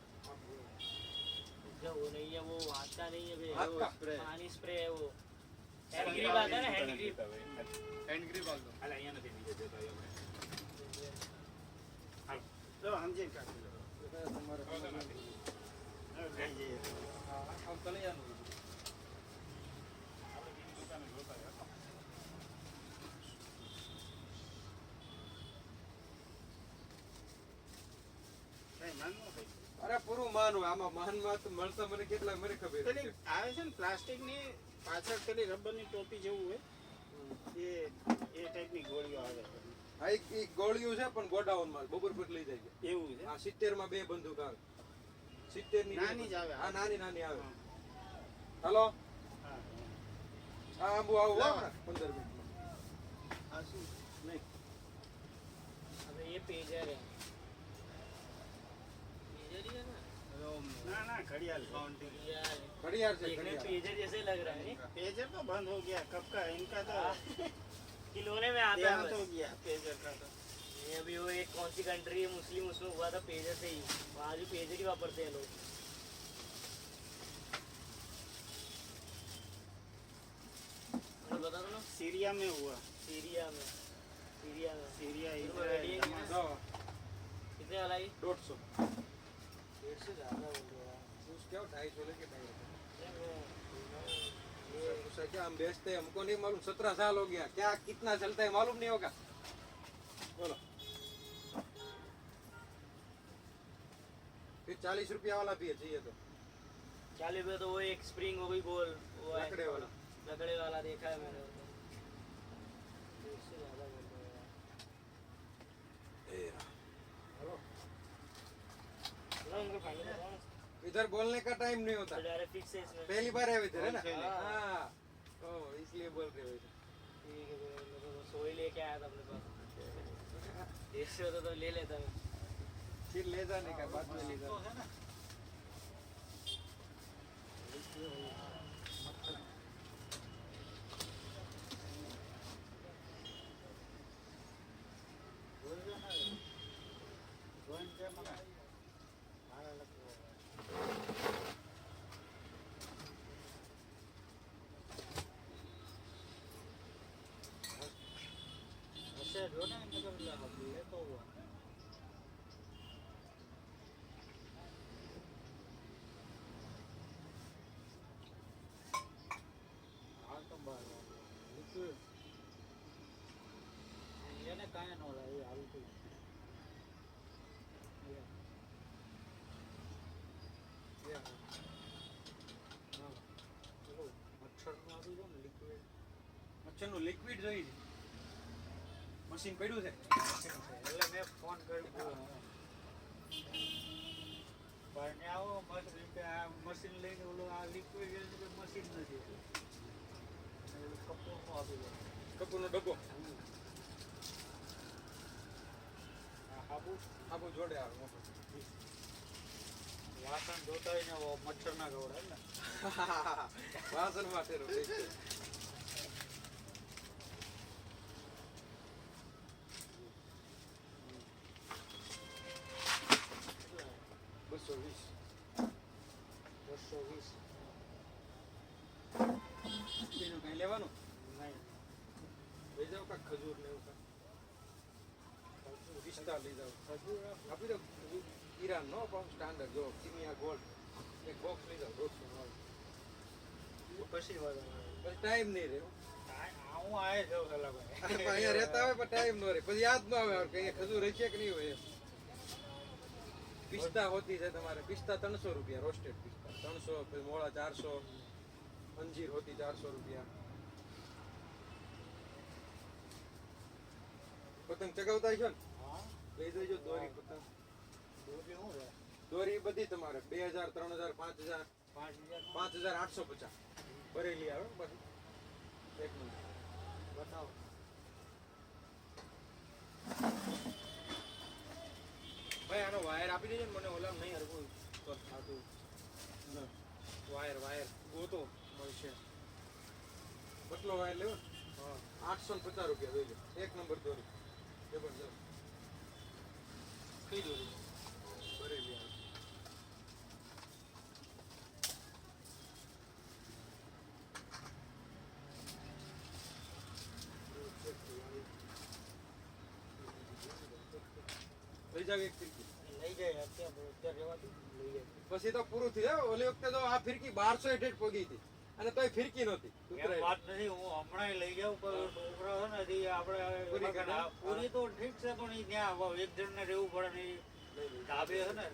જો वो नहीं है वो आता नहीं है हाथ का? पानी स्प्रे है वो हैंड ग्रिप आता है ना हैंड ग्रिप હેન્ડ ગ્રીપ આલ દો અલા અહીંયા નથી બીજે જોતા આપણે હાલ જો સમજીને કાઢી લો તમારે હવે નથી હવે લઈ જઈએ આમ કલિયાનું આપણે બીજી દુકાને જોતા રહ્યા કઈ માનવું કઈ અરે પૂરું માન હોય આમાં માનમાં તો મળતા મને કેટલા મને ખબર પેલી છે આવે છે ને પ્લાસ્ટિકની પાછળ પેલી રબરની ટોપી જેવું હોય એ ટાઈપની ગોળીઓ આવે આ એક ગોળીઓ છે પણ ગોડાઉન માં બપોર પર લઈ જાય છે એવું છે આ 70 માં બે બંદૂક આવે 70 ની નાની જ આવે. હા નાની નાની આવે હાલો હા આ આંબુ આવું આવે ને 15 મિનિટમાં પાછું નહીં હવે એ પેજર है पेजर ही है ना ના ના ઘડિયાળ फाउंटेन यार ઘડિયાળ છે देखने में ઘડિયાળ पेजर जैसे लग रहा है नहीं? पेजर तो बंद हो गया कब का इनका तो खिलौने में आता है देहांत हो बस। गया पेजर का तो ये अभी वो एक कौन सी कंट्री है मुस्लिम उसमें हुआ था पेजर से ही वहाँ भी पेजर ही वापरते हैं लोग बता दो ना सीरिया में हुआ सीरिया में सीरिया रेडी है इजराइल कि नहीं? જો कितने वाला ये 150 150 से ज़्यादा बोल रहे हो यार। पूछ क्या 250 लेके 250 नहीं, वो- उसे क्या हम बेचते हैं हमको नहीं मालूम 17 साल हो गया क्या कितना चलता है मालूम नहीं होगा बोलो फिर 40 रुपया वाला भी है चाहिए तो 40 रुपये तो वो एक स्प्रिंग हो गई गोल वो है। लकड़े वाला लकड़े वाला देखा है मैंने इससे ज़्यादा बोल रहे हो यार। चलो इनको फाइनल बताओ ना। इधर बोलने का टाइम नहीं होता तो डायरेक्ट फिक्स है इसमें पहली बार है इधर है ना Wholesale है। हाँ ओ इसलिए बोल रहे हो इधर। ठीक है तो सोई लेके आया था अपने पास 150 होता तो ले लेता मैं फिर ले जाने का बाद में ले तो जाना है ना अच्छा जो ना मतलब ले तो हुआ એને કાંઈ ન ઓલા એ હાલતું મચ્છરનું આપી દો ને લિક્વિડ મચ્છરનું લિક્વિડ જોઈએ છે મશીન પડ્યું છે એટલે મેં ફોન કર્યો પણ આવો મશીન કે આ મશીન લઈને ઓલું આ લિક્વિડ મશીન નથી કપડું આપી દો કપૂરનો ડબ્બો આ હાબુ આબુ જોડે આવે મોટો વાસણ ધોતા હોય ને મચ્છર ના ગવડાય ને વાસણ માટે બસો 220 બીજું કઈ લેવાનું નહીં લઈ જાવ કાંઈક ખજૂર ને એવું કાંઈક પિસ્તા લઈ જાવ આપી દો ઈરાન નો પણ સ્ટાન્ડર્ડ જો કિમિયા ગોલ્ડ એક બોક્સ લઈ જાવ 150 પછી વાત પછી ટાઈમ નહીં રહે હું આયે જાઉં સલાભાઈ અહીંયા રહેતા હોય પણ ટાઈમ ન રહે પછી યાદ ન આવે કે અહીંયા ખજૂર હશે કે નહીં હોય એમ. પિસ્તા હોતી છે તમારે પિસ્તા 300 રૂપિયા રોસ્ટેડ પિસ્તા 300 પછી મોળા 400 અંજીર હોતી 400 રૂપિયા પતંગ ચગાવતા છો ને હા લઈ જજો દોરી પતંગ દૂધી શું રહે દોરી બધી તમારે 2000 3000 5000 5000 5850 બરેલી આવે પછી એક મિનિટ બતાવો ભાઈ આનો વાયર આપી દેજો ને મને ઓલા નહીં હરવું તો થાતું વાયર ગોતો મળશે કેટલો વાયર લેવો હા 850 રૂપિયા લઈ લો એક નંબર દોરી જબરજસ્ત કઈ દોરી બરેલી આવે લઈ જાવ એક ફિરકી લઈ જાય અત્યારે રહેવાતું લઈ જાય પછી તો પૂરું થઈ જાય ઓલી વખતે તો આ ફિરકી 1200 હેઠ પગી હતી અને તોય ફિરકી નહોતી એમ ઉતરાય વાત નથી હું હમણાં લઈ જાઉં પણ છોકરો છે ને હજી પૂરી આપણે કરે? પૂરી તો ઠીક છે પણ ઈ ત્યાં એક જણને રહેવું પડે ને ઈ ધાબે છે ને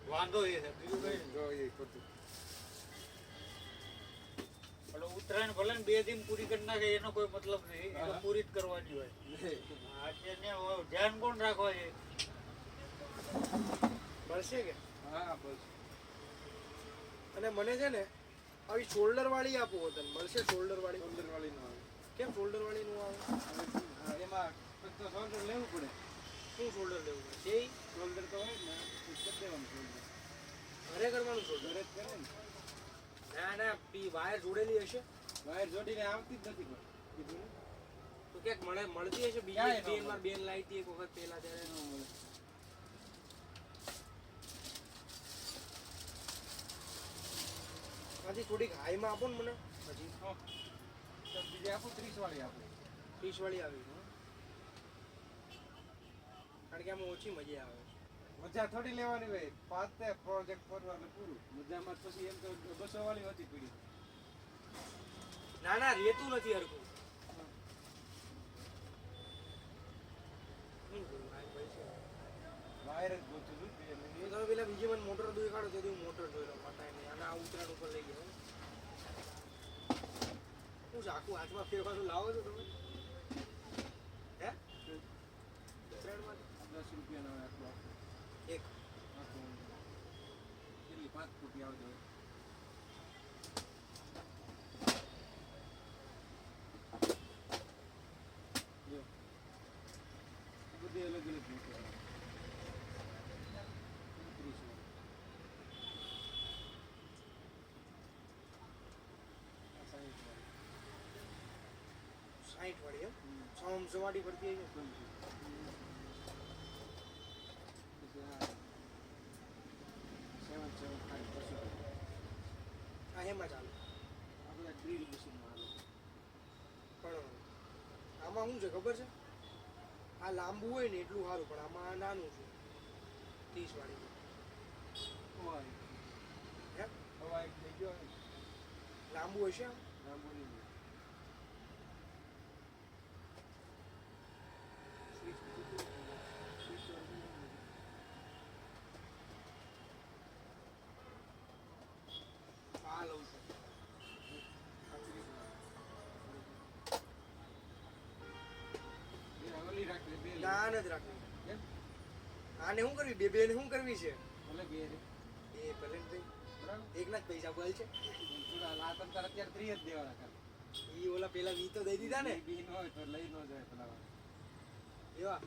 વાંધો એ છે બીજું કઈ નહીં. જો એ ખોટું એટલે ઉત્તરાયણ ભલે ને 2 દિન પૂરી કરી નાખે એનો કોઈ મતલબ નહીં એ તો પૂરી જ કરવાની હોય અત્યારે ધ્યાન કોણ રાખવા છે મળશે કે હા બસ અને મને છે ને આવી શોલ્ડર વાળી આપો તને મળશે શોલ્ડર વાળી શોલ્ડર વાળી નો આવે કેમ શોલ્ડર વાળી નું આવે હા, એમાં તો શોલ્ડર લેવું પડે. શું શોલ્ડર લેવું પડે છે ઈ? શોલ્ડર તો હોય જ ને, એ કરી દેવાનું શોલ્ડર. ઘરે કરવાનું શોલ્ડર? ઘરે જ કરે ને. ના ના વાયર જોડેલી હશે વાયર જોડીને આવતી જ નથી કોઈ. કીધું ને. તો ક્યાંક મળતી હશે ક્યાંય બીજી ન બેન બેન લાવી હતી એક વખત પહેલા ત્યારે ન મળે. આથી થોડીક હાઈમાં આપો ને મને પછી તો બીજી આપું 30 વાળી આપું. 30 વાળી આવી કારણ કે આમાં ઓછી મજા આવે મજા થોડી લેવાની હોય. 5 તે પ્રોજેક્ટ કરવાનો એટલે પૂરું. મજામાં જ પછી એમ તો 200 વાળી હતી પડી. ના ના રેતું નથી હરખું વાયર જ ગોતું છું. તમે પેલા બીજી મને મોટર દોઈ કાઢો તેથી હું મોટર જોઈ લઉં પતાય નહીં અને આ ઉતરાણ ઉપર લઈ ગયો હું આખું હાથમાં ફેરવાનું લાવો છો તમે હે ઉતરાણમાં 10 રૂપિયાનો આટલો આપો. એક આખો કેટલી 5 ફૂટી આવજો. જો બધી અલગ અલગ મોટર આવે. 30 વાળી. આ 60 વાળી. 60 વાળી એમ સવાડી પડતી હોય છે આ એમાં ચાલે પણ આમાં શું છે ખબર છે આ લાંબુ હોય ને એટલું સારું પણ આમાં આ નાનું છે 30 વાળી હે લાંબુ હશે આમ? આ લઉં છું ના નથી રાખવી કેમ? આને શું કરવી બે ને શું કરવી છે ભલે બે રે. એ ભલે ને ભાઈ બરાબર. એકના જ પૈસા બોલ છે આ તમ તાર અત્યારે 3 જ દેવાના ખાલી. ઈ ઓલા પેલા વી તો દઈ દીધા ને બી ન હોય તો લઈ ન જાય પેલા. એવા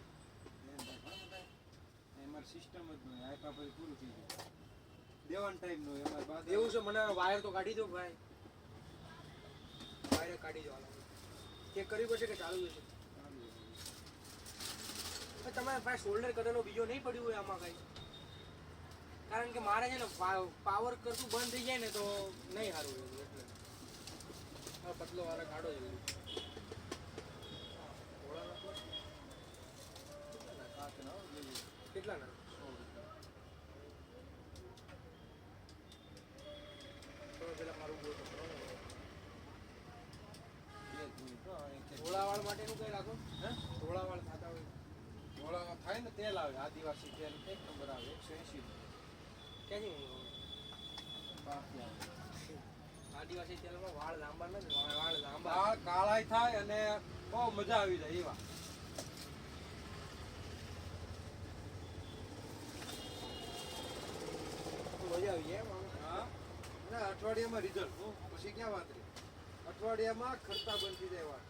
એમાં સિસ્ટમ જ નહીં. આપ્યા પછી પૂરું થઈ ગયું. દેવાનો ટાઈમ નો એમાં બાદ એવું છે મને વાયર તો કાઢી દો ભાઈ વાયર કાઢી દો ચેક કર્યું પડશે કે ચાલુ છે તમારે પાસે શોલ્ડર કરેલો બીજો નહીં પડ્યું હોય આમાં કઈ કારણ કે મારે છે ને પાવર કરતું બંધ થઈ જાય ને તો નહીં સારું એવું એટલે હા પતલો વાળા કાઢો એવું કેટલા ના પેલા મારું બોલ ધોળાવાળ માટેનું કઈ રાખો હે ધોળાવાળ ખાતા હોય ધોળા થાય ને તેલ આવે આદિવાસી તેલ 1 નંબર આવે 180. ક્યાંથી મંગાવો આદિવાસી તેલમાં વાળ લાંબા નથી વાળ લાંબા વાળ કાળાઈ થાય અને બહુ મજા આવી જાય એવા. મજા આવી જાય એમ હા અને અઠવાડિયામાં રિઝલ્ટ પછી ક્યાં વાત રહી. અઠવાડિયામાં ખર્ચા બંધ થઈ જાય વાળ.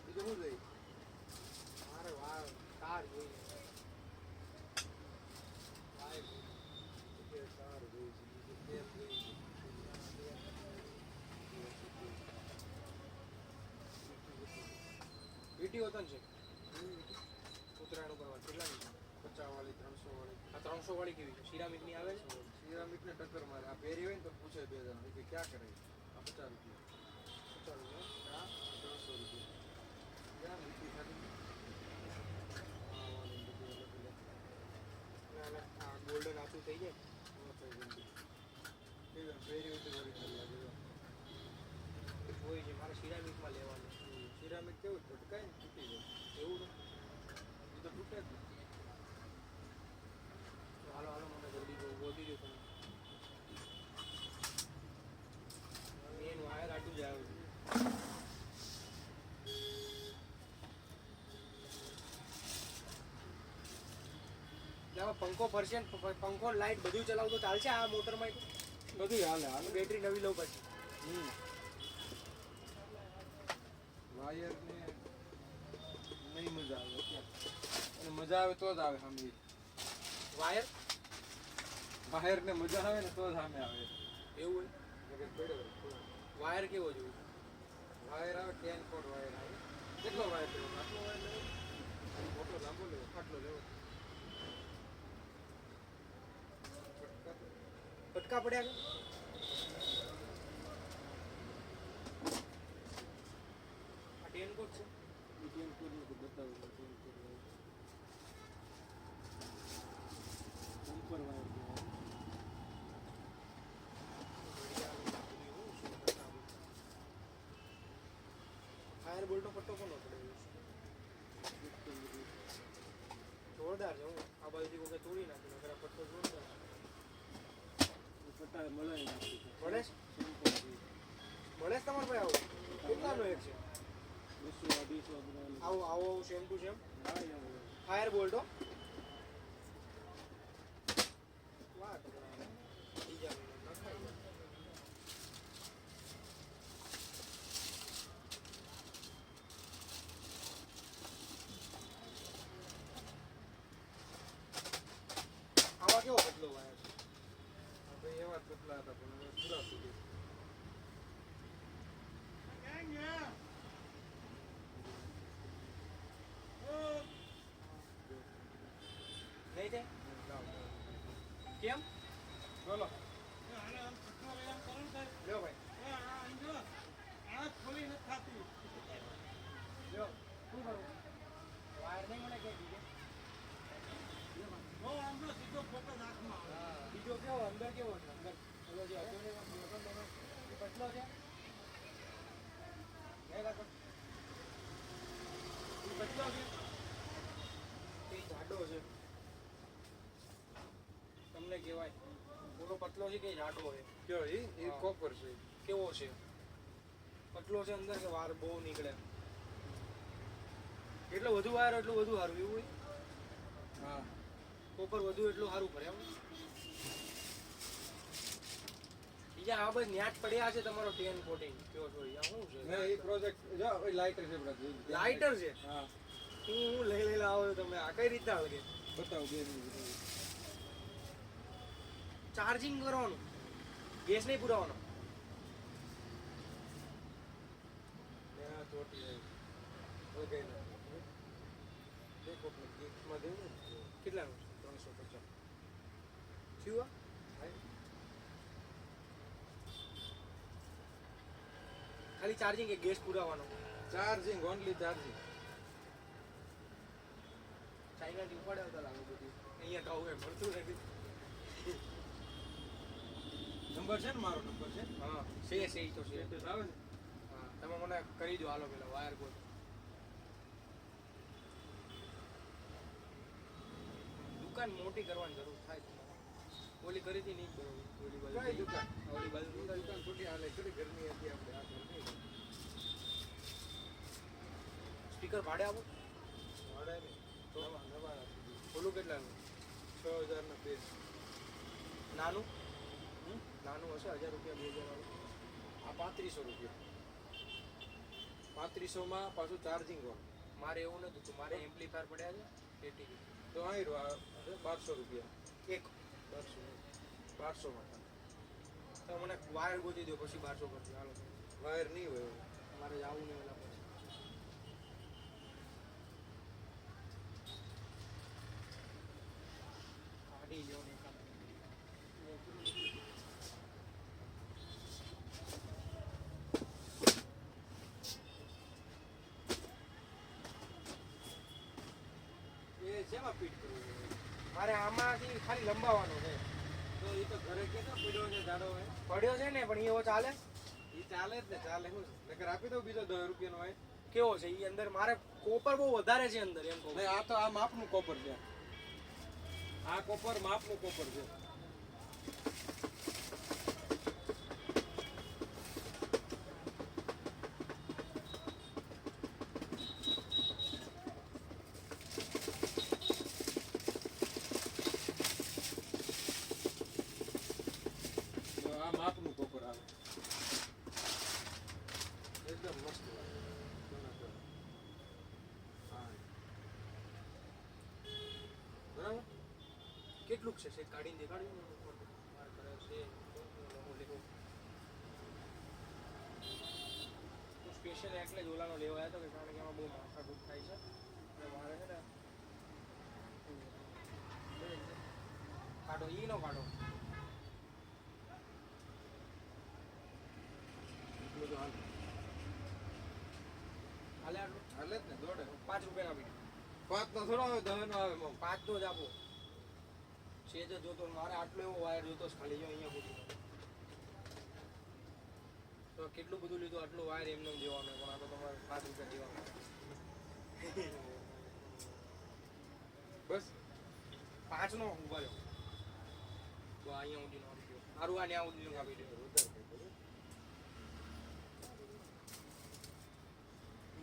બીજું શું જોઈએ? મારે વાળ તાર જોઈએ વાળ તાર જોઈએ છે, બીજું તેલ જોઈએ છે. વીટી વતન છે ઉત્તરાયણ ઉપર કેટલાની 50 વાળી 300 વાળી. આ 300 વાળી કેવી છે સિરામિકની આવે છે સિરામિક ને ટક્કર મારે. આ પહેરી હોય ને તો પૂછે 2 જણા કે ક્યાં કરે. આ 50 રૂપિયા. 50 રૂપિયા. આ 300 રૂપિયા. ક્યાં વીટી ખાલી આ વાળી બધી અલગ અલગ. ના ના આ ગોલ્ડન આછું થઈ જાય પહેરી હોય તો original લાગે. હોય છે મારે સિરામિકમાં લેવાનું સિરામિક કેવું ભટકાય ને તૂટી જાય. એવું ને એ તો તૂટે જ નહીં. તો હાલો હાલો મને જલ્દી ગોતી દો તમે મેન વાયર આટલું જ આવે છે આમાં પંખો ફરશે ને પંખો લાઈટ બધું ચલાવું તો ચાલશે આ મોટરમાં બધું હાલે હાલે. બેટરી નવી લઉં પછી વાયર ને નહીં મજા આવે અને મજા આવે તો જ આવે સામે વાયર બહાર ને મજા આવે ને તો જ સામે આવે એવું હોય વાયર કેવો જોઈએ વાયર આવે 10 કોટ વાયર આવે કેટલો વાયર લેવો આટલો વાયર લેવો મોટો લાંબો લેવો આટલો લેવો ફટકા પડ્યા છે આ 10 કોટ છે મીડિયમ કોટ નું બતાવું ઉપર વાયર ફાયર બોલ્ટનો પટ્ટો કોનો પડે જોરદાર છે હું આ બાજુથી કોઈ તોડી નાખી નકર આ પટ્ટો જોરદાર પટ્ટા મળે મળે છે તમારે ભાઈ આવું કેટલાનો એક છે 200 આવું આવું સેમ ટુ સેમ હા ફાયર બોલ્ટો વાહ બીજા નખાય આવા કેવો પતલો વાયર છે આપણે એવા જ પતલા હતા પણ હવે પૂરા સુધી નહીં થાય કેમ બોલો લ્યો ભાઈ લ્યો શું કરું વાયર નહીં મળે કે બીજો બીજો કેવો અંદર કેવો છે અંદર ઓલો જે હતો ને એ પતલો છે એ કાકો એ પતલો છે એ જાડો છે તમને કહેવાય ઓલો પતલો છે કે જાડો છે કયો એ હા. કોપર છે કેવો છે પતલો છે અંદર કે વાર બહુ નીકળે એટલો વધુ વાયર એટલું વધુ સારું એવું હોય હા કોપર વધુ એટલું સારું પડે એમ બીજા આ બસ ન્યાજ પડ્યા છે તમારો 10 કોટિંગ કયો છો આ શું છે ના એ પ્રોજેક્ટ જો એ લાઇટર છે બરા લાઇટર છે હા હું લઈ આવો છો તમે આ કઈ રીતના લાગે બતાવો બે મિનિટ ચાર્જિંગ કરવાનું ગેસ નહીં પુરાવાનો ત્યાં ચોટી જાય ઓકે ના બે કોટ ગીફ્ટમાં દેવું ને કેટલાનું 350 થયું આ? ખાલી ચાર્જિંગ કે ગેસ પુરાવાનો ચાર્જિંગ ઓનલી ચાર્જિંગ ચાઇનાથી ઉપાડે આવતા લાગે બધું અહીંયા તો હવે મળતું નથી નંબર છે ને મારો નંબર છે હા છે ઈ તો છે સ્ટેટસ આવે ને હા તમે મને કરી દો હાલો પેલા વાયર ગોત દુકાન મોટી કરવાની જરૂર થાય તમારે ઓલી કરી હતી નહીં બરોબર ઓલી બાજુ કઈ દુકાન ઓલી બાજુ દુકાન છોટી હાલે થોડી ગરમી હતી આપણે આ ગરમી સ્પીકર ભાડે આપો વાળે ને તો નવા ઓલું કેટલાનું 6000 ના બે નાનું નાનું હશે 1000 રૂપિયા 2000 વાળું આ 3500 રૂપિયા 3500 માં પાછું ચાર્જિંગ હોય મારે એવું નથી તું મારે એમ્પ્લીફાયર પડ્યા છે એટી તો અહીં રહ્યો 1200 રૂપિયા એક 1200 માં તો મને વાયર ગોતી દો પછી 1200 કરજો હાલો વાયર નહીં હોય મારે જવું નહીં ઓલા પછી કાઢી લ્યો ને એકાદ. એ શેમાં ફિટ કરવું મારે આમાંથી ખાલી લંબાવવાનો છે તો એ તો ઘરે કેતો પડ્યો છે જાડો હોય પડ્યો છે ને પણ એવો ચાલે એ ચાલે જ ને ચાલે શું છે નકર આપી દઉં બીજો 10 રૂપિયાનો હોય કેવો છે એ અંદર મારે કોપર બહુ વધારે છે અંદર એમ કહું નહીં આ તો આ માપનું કોપર છે આ કોપર માપનું કોપર છે તો આ માપનું કોપર આવે એકદમ મસ્ત લાગે. હા અમુક છે શેક કાઢીને દેખાડ્યું ને મારે કરે છે લેવો હું સ્પેશિયલ એટલે જ ઓલાનો લેવા આવ્યો હતો કે કારણ કે એમાં બહુ માથાકૂટ થાય છે અને મારે છે ને કાઢો ઈ નો કાઢો એટલું તો હાલ હાલે આટલું હાલે જ ને દોડે 5 રૂપિયા આપી 5 નો થોડો આવે 10 નો આવે એમાં. 5 નો જ આપો છે જ જોતો મારે આટલો એવો વાયર જોતો છે ખાલી જો અહીંયા સુધી તો કેટલું બધું લીધું આટલું વાયર એમને એમ દેવાનો પણ આ તો તમારે 5 રૂપિયા દેવાનો બસ 5 નો ઉભા રહ્યો તો અહીંયા સુધી નો આપી દો મારું આ ન્યા સુધી આપી દો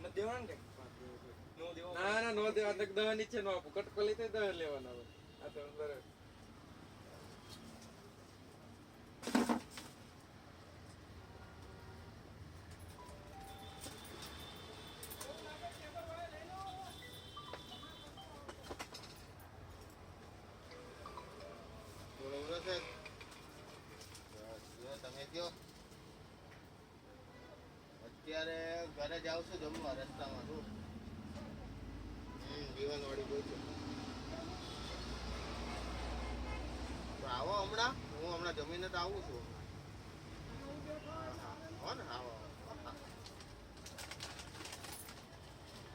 ન દેવાનું કે નો દેવો ના ના નો દેવા તક 10 નીચે નો આપું કટકો લઈ તો 10 લેવાના હોય આ તો અંદર બરોબર છે બસ જો તમે કયો અત્યારે ઘરે જાવ છું જમવા રસ્તામાં છું દીવાનવાડી ગઈ છું તો આવો હમણાં હું હમણાં જમીને તો આવું છું હો ને આવો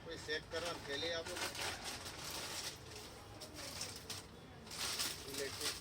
કોઈ ચેક કરવા થેલી આપો ઇલેક્ટ્રિક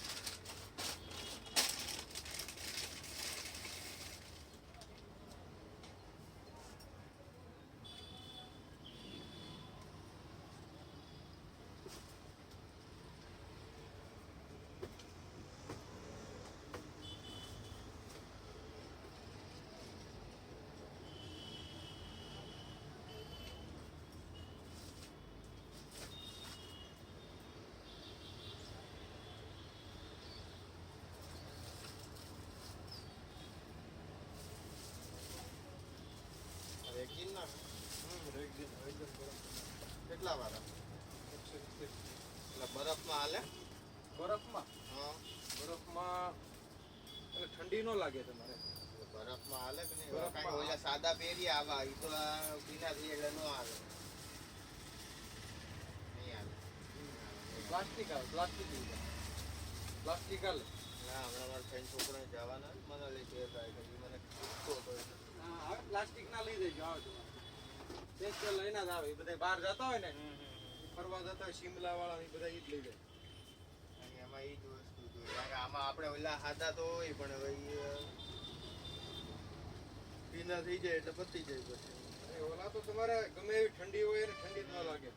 રેગઝીન ના કેટલા વાળા એટલે બરફમાં હાલે બરફમાં હા બરફમાં એટલે ઠંડી નો લાગે તમારે બરફમાં હાલે કે નહીં બરફમાં કાંઈ ઓલા સાદા પહેરી આવા એ તો ભીના થઈ એટલે ન આવે નહીં આવે પ્લાસ્ટિક આવે પ્લાસ્ટિક પ્લાસ્ટિક હાલે ના હમણાં મારા ફ્રેન્ડ છોકરાને જવાના મનાલી છે મને પૂછતો હતો એટલે. હા હવે પ્લાસ્ટિક ના લઈ દેજો આવે તમારે સ્પેશિયલ લઈને જ આવે એ બધા બહાર જતા હોય ને ફરવા જતા હોય શિમલા વાળા એ બધા ઈ જ લઈ જાય અને એમાં એ જ વસ્તુ જોઈએ કારણ કે આમાં આપણે ઓલા ખાધા તો હોય પણ હવે ભીના થઈ જાય એટલે પતી જાય પછી અરે ઓલા તો તમારે ગમે એવી ઠંડી હોય ને ઠંડી જ ન લાગે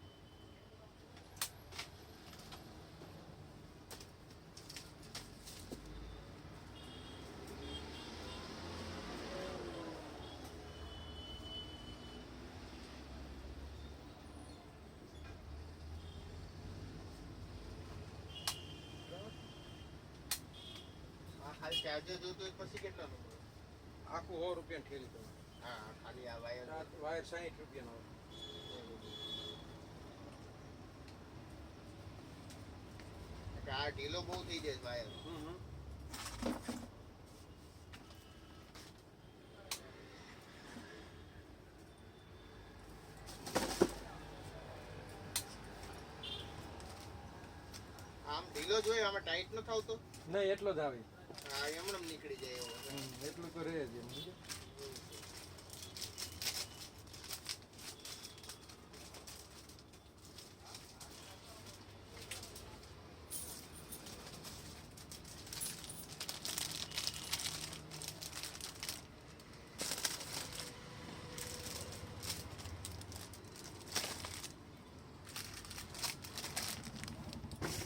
આ ખાલી ચાર્જર જોતું હોય પછી કેટલાનું મળે આખું 100 રૂપિયા ઠેલી તમારે હા ખાલી આ વાયર વાયર 60 રૂપિયાનો આવે આ ઢીલો બહુ થઈ જાય વાયર આમ ઢીલો જોઈએ આમાં ટાઈટ ન થાવતો નહીં એટલો જ આવે હા એમણે નીકળી જાય એવો એટલું તો રહે જ એમ સમજ્યો?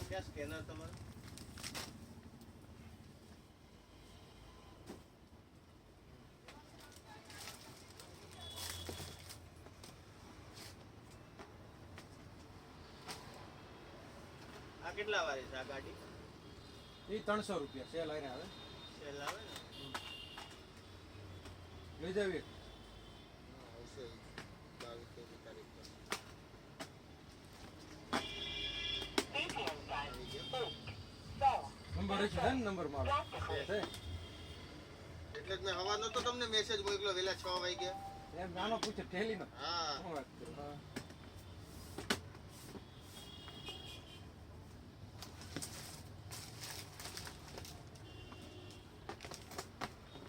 ક્યાં સ્કેનર તમારે આ કેટલા વાળી છે આ ગાડી એ 300 રૂપિયા સેલ આઈને આવે સેલ આવે ને લઈ જાવી આવશે 22 તારીખ પર ATM time. 4, નંબર હશે ને નંબર મારો છે એટલે જ મેં હવાનો તો તમને મેસેજ મોકલ્યો વેલા 6 વાગે. એમ નાનો પૂછે ઠેલી નો હા શું વાત કરો હા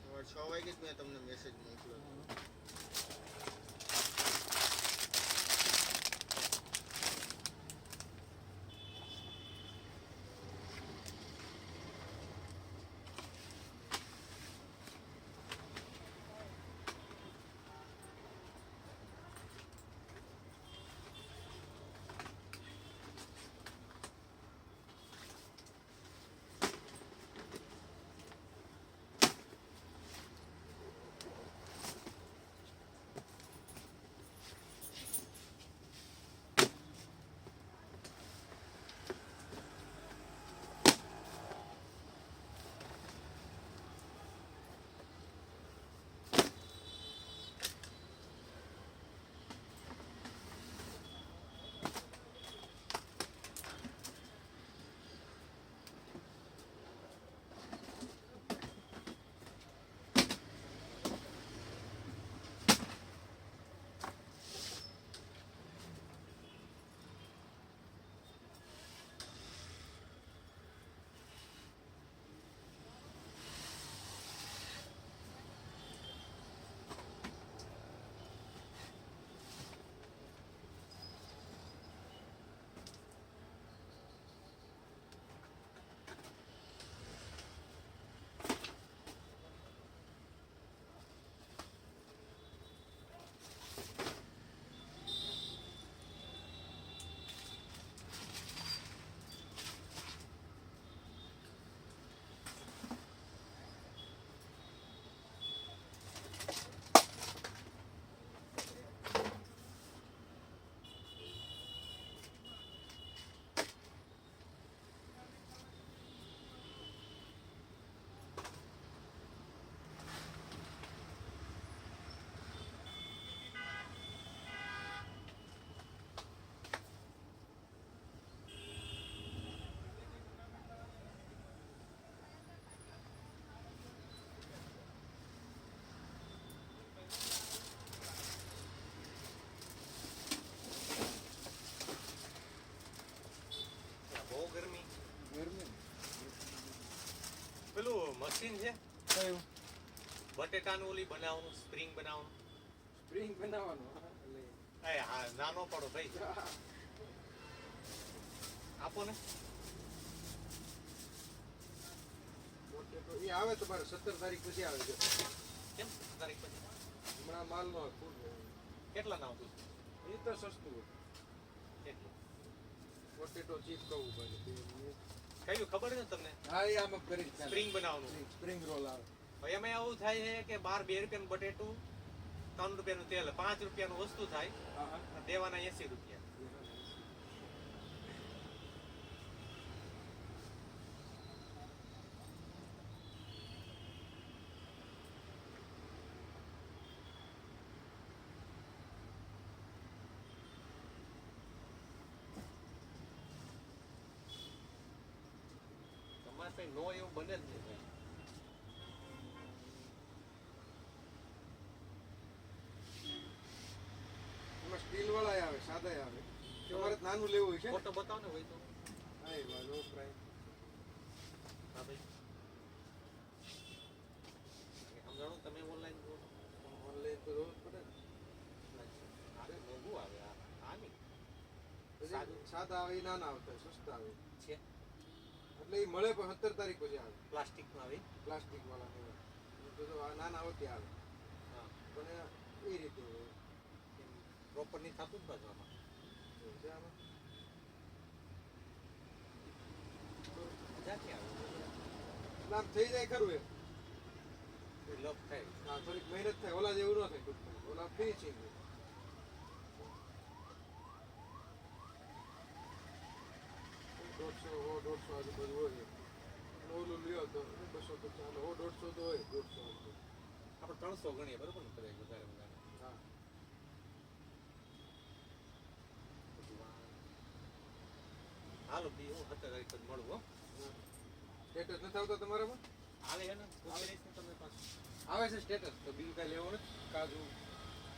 સવારે 6 વાગે જ મેં તમને મેસેજ મોકલ્યો. બહુ ગરમી. ગરમી પેલું મશીન છે કયું બટેટાનું ઓલી બનાવવાનું સ્પ્રિંગ બનાવવાનું. સ્પ્રિંગ બનાવવાનું હા એટલે એ હા નાનો પડો ભાઈ આપો ને. પોટેટો એ આવે તમારે 17 તારીખ પછી આવે છે કેમ તારીખ પછી હમણાં માલનો ફૂલ કેટલા ના આવતું એ તો સસ્તું હોય કેટલું પોટેટો ચીપ કહું પડે કયું ખબર છે તમને હા એ આમ કરી સ્પ્રિંગ બનાવવાનું. સ્પ્રિંગ રોલ આવે હવે એમાં એવું થાય છે કે 12 2 રૂપિયાનું બટેટું 3 રૂપિયાનું તેલ 5 રૂપિયાનું વસ્તુ થાય હા હા અને દેવાના 80 રૂપિયા. તમારે કઈ નો એવું બને જ નહીં ભાઈ. એમાં સ્ટીલ વાળા આવે સાદા આવે તમારે નાનું લેવું હોય છે ફોટો બતાવો ને હોય તો. હા એ લો પ્રાઇસ હા ભાઈ સમજાણું તમે ઓનલાઈન જો ઓનલાઈન તો રોજ પડે ને આ મોંઘું આવે આ નહીં પછી સાદા આવે એ નાના આવતા હોય, સસ્તા આવે છે એટલે એ મળે પણ 17 તારીખ પછી આવે પ્લાસ્ટિકમાં આવી. પ્લાસ્ટિક વાળા ને તો આ નાના હોતી આવે હા પણ એ રીતે હોય પ્રોપર નહીં થતું જ પાછું આમાં. એવું છે આમાં ક્યાંથી આવે આમ થઈ જાય ખરું એ લપ થાય. હા થોડીક મહેનત થાય ઓલા જેવું ન થાય ટૂંકમાં ઓલા ફિનિશિંગ 150 આજુબાજુ હોય અને ઓલું લ્યો તો 250 ચાલો 150 તો હોય 150 આપણે 300 ગણીએ બરોબર ને કદાચ વધારે વધારે. હા હાલો બી હું 17 તારીખ જ મળું હો. સ્ટેટસ નથી આવતો તમારામાં? આવે છે ને પૂછી લઈશ ને તમે પાછું. આવે છે સ્ટેટસ તો બીજું કાંઈ લેવું નથી. કાજુ,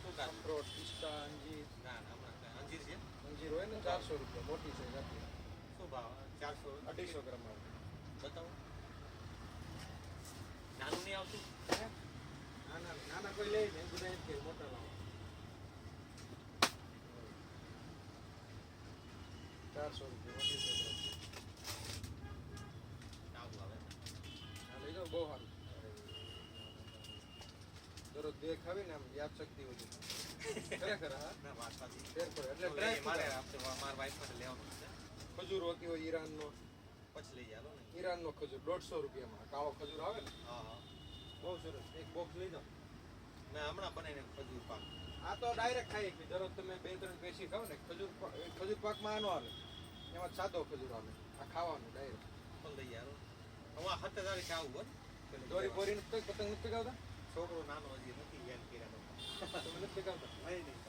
શું કામ? અખરોટ, પિસ્તા, અંજીર. ના ના હમણાં કાંઈ. અંજીર છે અંજીર હોય ને 400 રૂપિયા મોટી સાઈઝ આપી. શું ભાવ 400 250 ગ્રામ આવે. બતાવો. નાનું નહીં આવતું? નાના નાના કોઈ લે ને બધા એમ કે મોટા લાવો. 400 રૂપિયા 250 ગ્રામ. આવું આવે. હા લઈ જાઓ બહુ સારું. દરરોજ બે ખાવી ને આમ યાદ શક્તિ વધે. ખરેખર હા. ના વાત સાચી. ફેર પડે. એટલે તો ટ્રાય એ મારે મારા વાઈફ માટે લેવાનું છે. ખજૂર હોતી હોય ઈરાનનો. પછી લઈ જાલો ને. ઈરાનનો ખજૂર 150 રૂપિયામાં. કાળો ખજૂર આવે ને હા હા. બહુ સરસ. એક બોક્સ લઈ જાઓ. મેં હમણાં બનાવીને ખજૂર પાક. આ તો ડાયરેક્ટ ખાઈ કે દરરોજ તમે 2-3 પેશી ખાઓ ને ખજૂર પાકમાં આનો આવે. એમાં સાદો ખજૂર આવે. આ ખાવાનું ડાયરેક્ટ. પણ લઈ જાલો. હું આ 7 તારીખે આવું હોય ને. દોરી બોરીને કોઈ પતંગ નથી ચગાવતા? છોકરો નાનો હજી નથી યાદ કર્યા. તમે નથી ચગાવતા? નહીં નહીં.